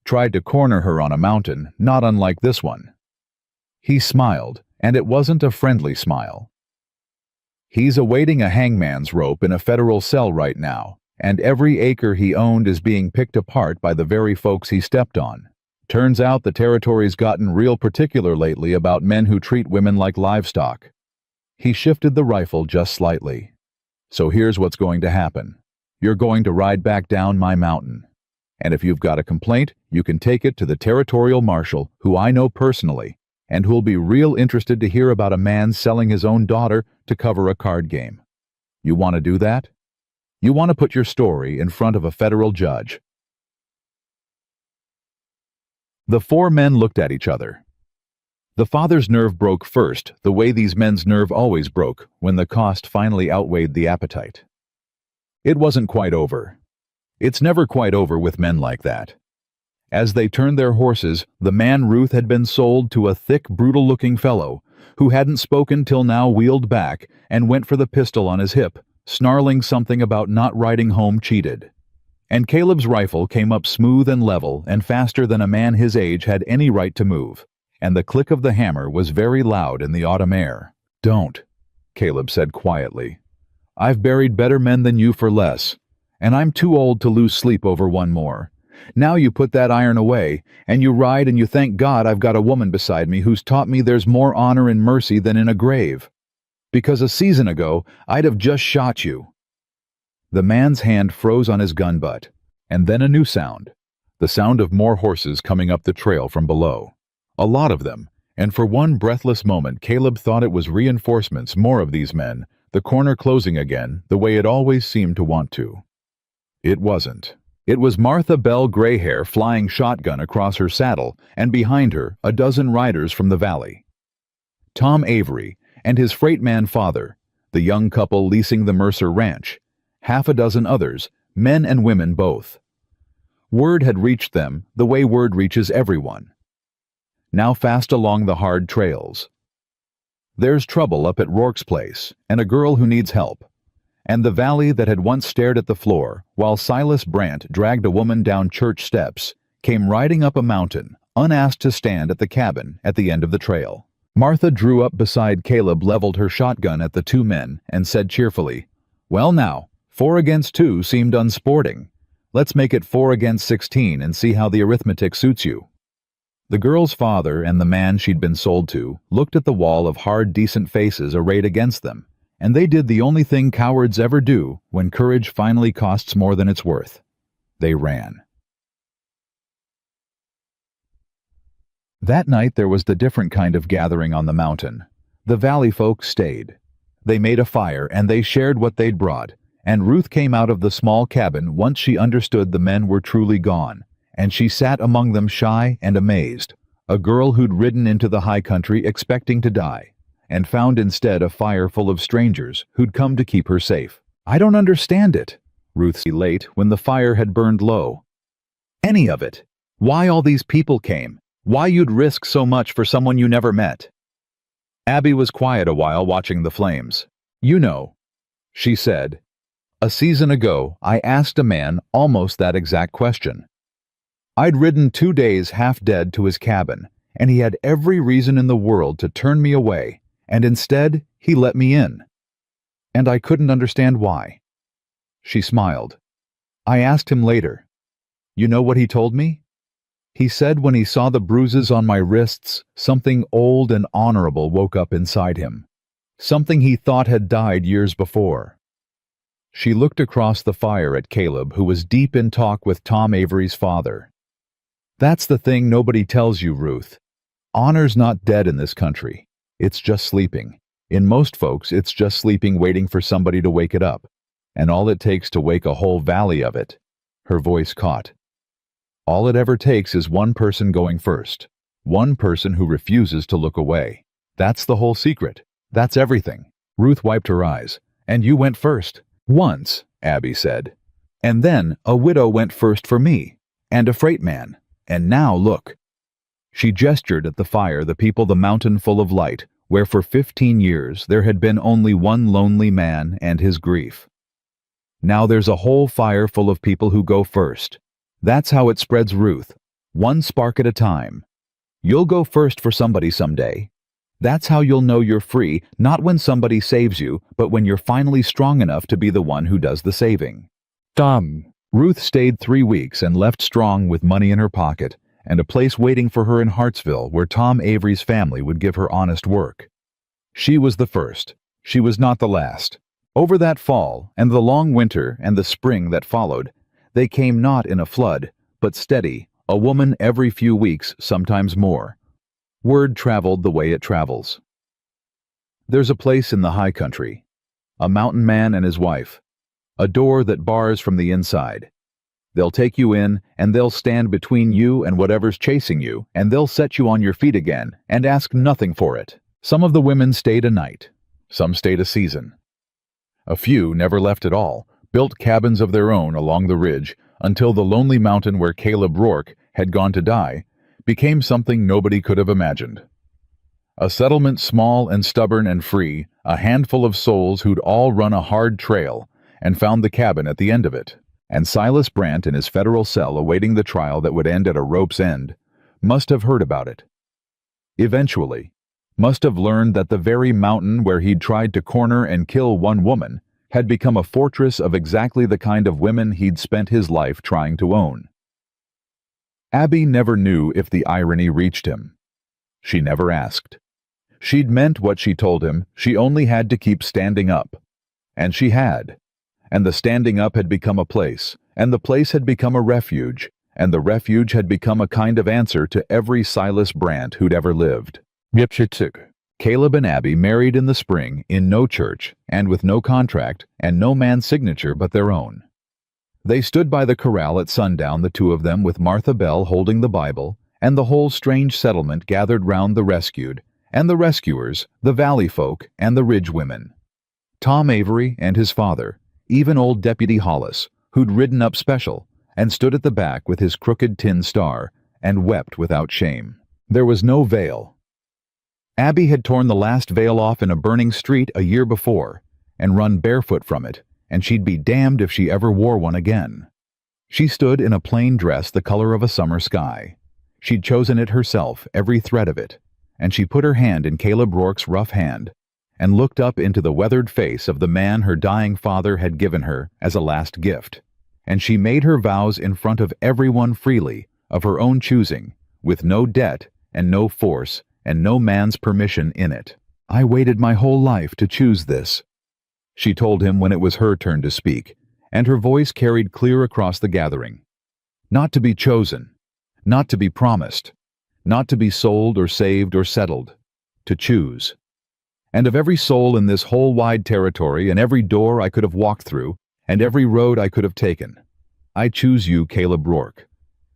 Tried to corner her on a mountain, not unlike this one. He smiled, and it wasn't a friendly smile. He's awaiting a hangman's rope in a federal cell right now, and every acre he owned is being picked apart by the very folks he stepped on. Turns out the territory's gotten real particular lately about men who treat women like livestock. He shifted the rifle just slightly. So here's what's going to happen. You're going to ride back down my mountain. And if you've got a complaint, you can take it to the territorial marshal, who I know personally, and who'll be real interested to hear about a man selling his own daughter to cover a card game. You want to do that? You want to put your story in front of a federal judge. The 4 men looked at each other. The father's nerve broke first, the way these men's nerve always broke when the cost finally outweighed the appetite. It wasn't quite over. It's never quite over with men like that. As they turned their horses, the man Ruth had been sold to a thick, brutal-looking fellow who hadn't spoken till now wheeled back and went for the pistol on his hip, snarling something about not riding home cheated. And Caleb's rifle came up smooth and level and faster than a man his age had any right to move, and the click of the hammer was very loud in the autumn air. Don't, Caleb said quietly. I've buried better men than you for less, and I'm too old to lose sleep over one more. Now you put that iron away, and you ride and you thank God I've got a woman beside me who's taught me there's more honor in mercy than in a grave. Because a season ago, I'd have just shot you. The man's hand froze on his gun butt, and then a new sound, the sound of more horses coming up the trail from below. A lot of them, and for one breathless moment Caleb thought it was reinforcements, more of these men, the corner closing again the way it always seemed to want to. It wasn't. It was Martha Bell Grayhair flying shotgun across her saddle, and behind her a dozen riders from the valley. Tom Avery and his freightman father, the young couple leasing the Mercer Ranch, half a dozen others, men and women both. Word had reached them the way word reaches everyone. Now fast along the hard trails. There's trouble up at Rourke's place, and a girl who needs help. And the valley that had once stared at the floor, while Silas Brandt dragged a woman down church steps, came riding up a mountain, unasked to stand at the cabin at the end of the trail. Martha drew up beside Caleb, leveled her shotgun at the 2 men, and said cheerfully, "Well now, 4 against 2 seemed unsporting. Let's make it 4 against 16 and see how the arithmetic suits you." The girl's father and the man she'd been sold to looked at the wall of hard, decent faces arrayed against them, and they did the only thing cowards ever do when courage finally costs more than it's worth. They ran. That night there was the different kind of gathering on the mountain. The valley folk stayed. They made a fire and they shared what they'd brought, and Ruth came out of the small cabin once she understood the men were truly gone, and she sat among them shy and amazed, a girl who'd ridden into the high country expecting to die, and found instead a fire full of strangers who'd come to keep her safe. "I don't understand it," Ruth said late when the fire had burned low. "Any of it. Why all these people came. Why you'd risk so much for someone you never met." Abby was quiet a while watching the flames. "You know," she said, "a season ago I asked a man almost that exact question. I'd ridden 2 days half dead to his cabin, and he had every reason in the world to turn me away, and instead he let me in. And I couldn't understand why." She smiled. "I asked him later. You know what he told me? He said when he saw the bruises on my wrists, something old and honorable woke up inside him. Something he thought had died years before." She looked across the fire at Caleb, who was deep in talk with Tom Avery's father. "That's the thing nobody tells you, Ruth. Honor's not dead in this country. It's just sleeping. In most folks, it's just sleeping waiting for somebody to wake it up. And all it takes to wake a whole valley of it." Her voice caught. "All it ever takes is one person going first. One person who refuses to look away. That's the whole secret. That's everything." Ruth wiped her eyes. "And you went first." "Once," Abby said. "And then a widow went first for me. And a freight man. And now look." She gestured at the fire, the people, the mountain full of light, where for 15 years there had been only one lonely man and his grief. "Now there's a whole fire full of people who go first. That's how it spreads, Ruth. One spark at a time. You'll go first for somebody someday. That's how you'll know you're free, not when somebody saves you, but when you're finally strong enough to be the one who does the saving." Ruth stayed 3 weeks and left strong with money in her pocket and a place waiting for her in Hartsville where Tom Avery's family would give her honest work. She was the first. She was not the last. Over that fall and the long winter and the spring that followed, they came not in a flood, but steady, a woman every few weeks, sometimes more. Word traveled the way it travels. There's a place in the high country, a mountain man and his wife, a door that bars from the inside. They'll take you in, and they'll stand between you and whatever's chasing you, and they'll set you on your feet again, and ask nothing for it. Some of the women stayed a night. Some stayed a season. A few never left at all, built cabins of their own along the ridge, until the lonely mountain where Caleb Rourke had gone to die became something nobody could have imagined. A settlement small and stubborn and free, a handful of souls who'd all run a hard trail, and found the cabin at the end of it. And Silas Brandt in his federal cell awaiting the trial that would end at a rope's end must have heard about it. Eventually, must have learned that the very mountain where he'd tried to corner and kill one woman had become a fortress of exactly the kind of women he'd spent his life trying to own. Abby never knew if the irony reached him. She never asked. She'd meant what she told him. She only had to keep standing up. And she had. And the standing up had become a place, and the place had become a refuge, and the refuge had become a kind of answer to every Silas Brandt who'd ever lived. Caleb and Abby married in the spring, in no church, and with no contract, and no man's signature but their own. They stood by the corral at sundown, the two of them, with Martha Bell holding the Bible, and the whole strange settlement gathered round the rescued, and the rescuers, the valley folk, and the ridge women. Tom Avery and his father, even old Deputy Hollis, who'd ridden up special, and stood at the back with his crooked tin star, and wept without shame. There was no veil. Abby had torn the last veil off in a burning street a year before, and run barefoot from it, and she'd be damned if she ever wore one again. She stood in a plain dress the color of a summer sky. She'd chosen it herself, every thread of it, and she put her hand in Caleb Rourke's rough hand, and looked up into the weathered face of the man her dying father had given her as a last gift, and she made her vows in front of everyone freely, of her own choosing, with no debt and no force and no man's permission in it. "I waited my whole life to choose this," she told him when it was her turn to speak, and her voice carried clear across the gathering. "Not to be chosen, not to be promised, not to be sold or saved or settled, to choose. And of every soul in this whole wide territory and every door I could have walked through and every road I could have taken, I choose you, Caleb Rourke.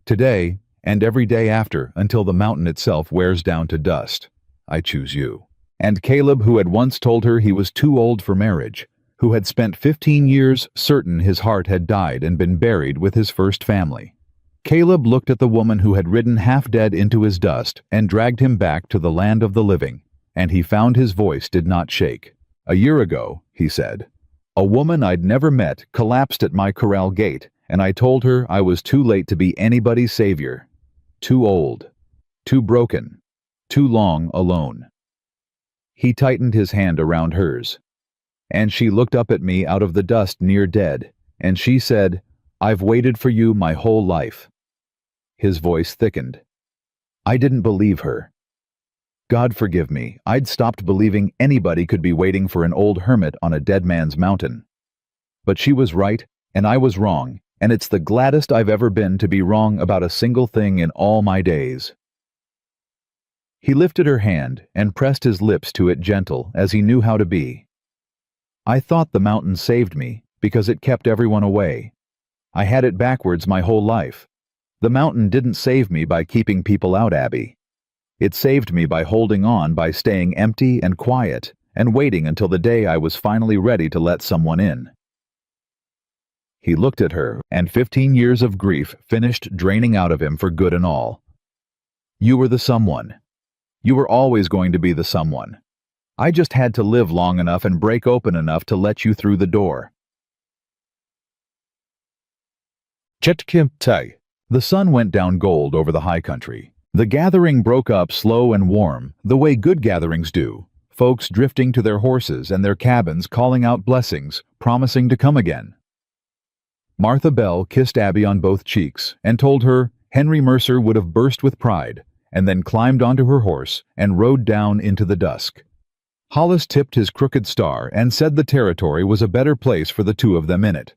Today and every day after until the mountain itself wears down to dust, I choose you. And Caleb, who had once told her he was too old for marriage, who had spent 15 years certain his heart had died and been buried with his first family. Caleb looked at the woman who had ridden half dead into his dust and dragged him back to the land of the living, and he found his voice did not shake. "A year ago," he said, "a woman I'd never met collapsed at my corral gate, and I told her I was too late to be anybody's savior. Too old. Too broken. Too long alone." He tightened his hand around hers. "And she looked up at me out of the dust near dead, and she said, 'I've waited for you my whole life.'" His voice thickened. I didn't believe her. God forgive me, I'd stopped believing anybody could be waiting for an old hermit on a dead man's mountain. But she was right, and I was wrong, and it's the gladdest I've ever been to be wrong about a single thing in all my days. He lifted her hand and pressed his lips to it gentle as he knew how to be. "I thought the mountain saved me because it kept everyone away. I had it backwards my whole life. The mountain didn't save me by keeping people out, Abby. It saved me by holding on, by staying empty and quiet and waiting until the day I was finally ready to let someone in." He looked at her, and 15 years of grief finished draining out of him for good and all. "You were the someone. You were always going to be the someone. I just had to live long enough and break open enough to let you through the door." Chetkimtai. The sun went down gold over the high country. The gathering broke up slow and warm, the way good gatherings do, folks drifting to their horses and their cabins calling out blessings, promising to come again. Martha Bell kissed Abby on both cheeks and told her Henry Mercer would have burst with pride, and then climbed onto her horse and rode down into the dusk. Hollis tipped his crooked star and said the territory was a better place for the two of them in it.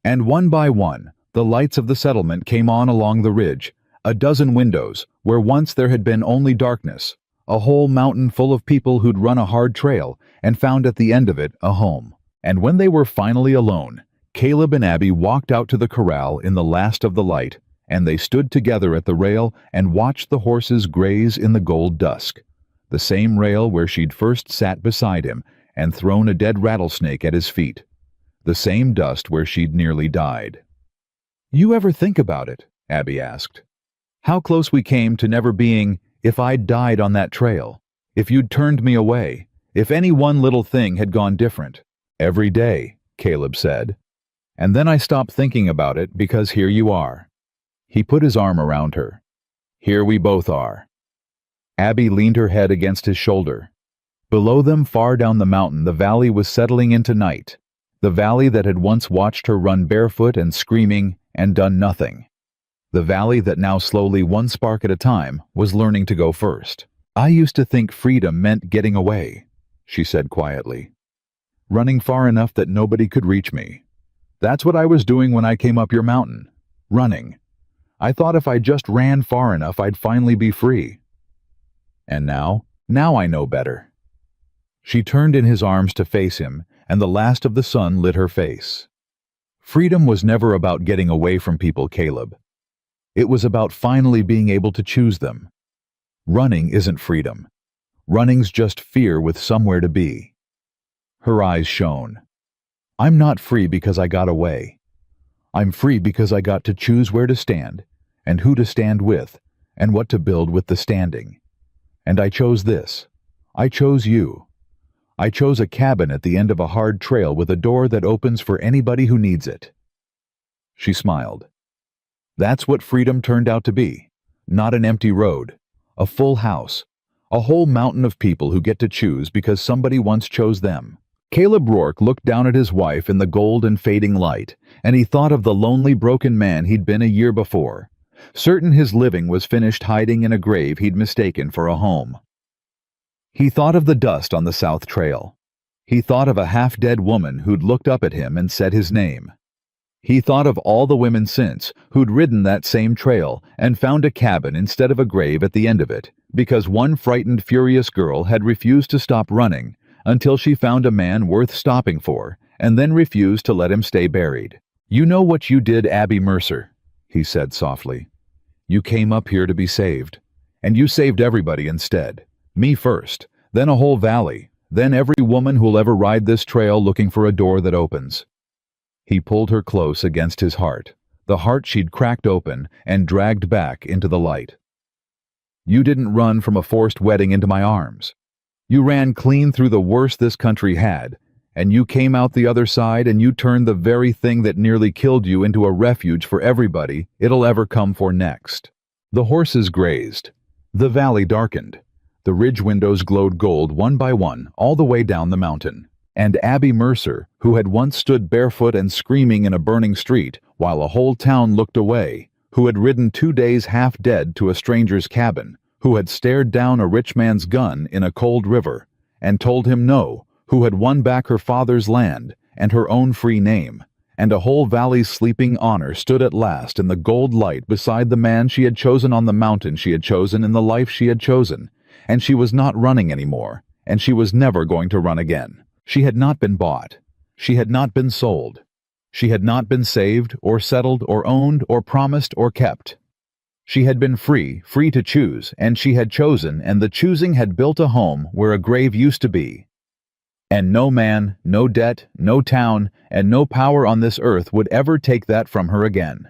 And one by one, the lights of the settlement came on along the ridge, a dozen windows, where once there had been only darkness, a whole mountain full of people who'd run a hard trail and found at the end of it a home. And when they were finally alone, Caleb and Abby walked out to the corral in the last of the light, and they stood together at the rail and watched the horses graze in the gold dusk, the same rail where she'd first sat beside him and thrown a dead rattlesnake at his feet, the same dust where she'd nearly died. "You ever think about it?" Abby asked. "How close we came to never being, if I'd died on that trail, if you'd turned me away, if any one little thing had gone different." "Every day," Caleb said. "And then I stopped thinking about it because here you are." He put his arm around her. "Here we both are." Abby leaned her head against his shoulder. Below them, far down the mountain, the valley was settling into night, the valley that had once watched her run barefoot and screaming and done nothing. The valley that now slowly, one spark at a time, was learning to go first. "I used to think freedom meant getting away," she said quietly. "Running far enough that nobody could reach me. That's what I was doing when I came up your mountain. Running. I thought if I just ran far enough I'd finally be free. And now I know better." She turned in his arms to face him, and the last of the sun lit her face. "Freedom was never about getting away from people, Caleb. It was about finally being able to choose them. Running isn't freedom. Running's just fear with somewhere to be." Her eyes shone. "I'm not free because I got away. I'm free because I got to choose where to stand, and who to stand with, and what to build with the standing. And I chose this. I chose you. I chose a cabin at the end of a hard trail with a door that opens for anybody who needs it." She smiled. "That's what freedom turned out to be. Not an empty road. A full house. A whole mountain of people who get to choose because somebody once chose them." Caleb Rourke looked down at his wife in the gold and fading light, and he thought of the lonely, broken man he'd been a year before, certain his living was finished hiding in a grave he'd mistaken for a home. He thought of the dust on the South Trail. He thought of a half-dead woman who'd looked up at him and said his name. He thought of all the women since who'd ridden that same trail and found a cabin instead of a grave at the end of it, because one frightened, furious girl had refused to stop running until she found a man worth stopping for, and then refused to let him stay buried. "You know what you did, Abby Mercer," he said softly. "You came up here to be saved. And you saved everybody instead. Me first, then a whole valley, then every woman who'll ever ride this trail looking for a door that opens." He pulled her close against his heart, the heart she'd cracked open and dragged back into the light. "You didn't run from a forced wedding into my arms. You ran clean through the worst this country had, and you came out the other side and you turned the very thing that nearly killed you into a refuge for everybody it'll ever come for next." The horses grazed. The valley darkened. The ridge windows glowed gold one by one all the way down the mountain. And Abby Mercer, who had once stood barefoot and screaming in a burning street while a whole town looked away, who had ridden 2 days half dead to a stranger's cabin, who had stared down a rich man's gun in a cold river and told him no, who had won back her father's land and her own free name, and a whole valley's sleeping honor stood at last in the gold light beside the man she had chosen on the mountain she had chosen in the life she had chosen, and she was not running anymore, and she was never going to run again. She had not been bought. She had not been sold. She had not been saved or settled or owned or promised or kept. She had been free, free to choose, and she had chosen, and the choosing had built a home where a grave used to be. And no man, no debt, no town, and no power on this earth would ever take that from her again.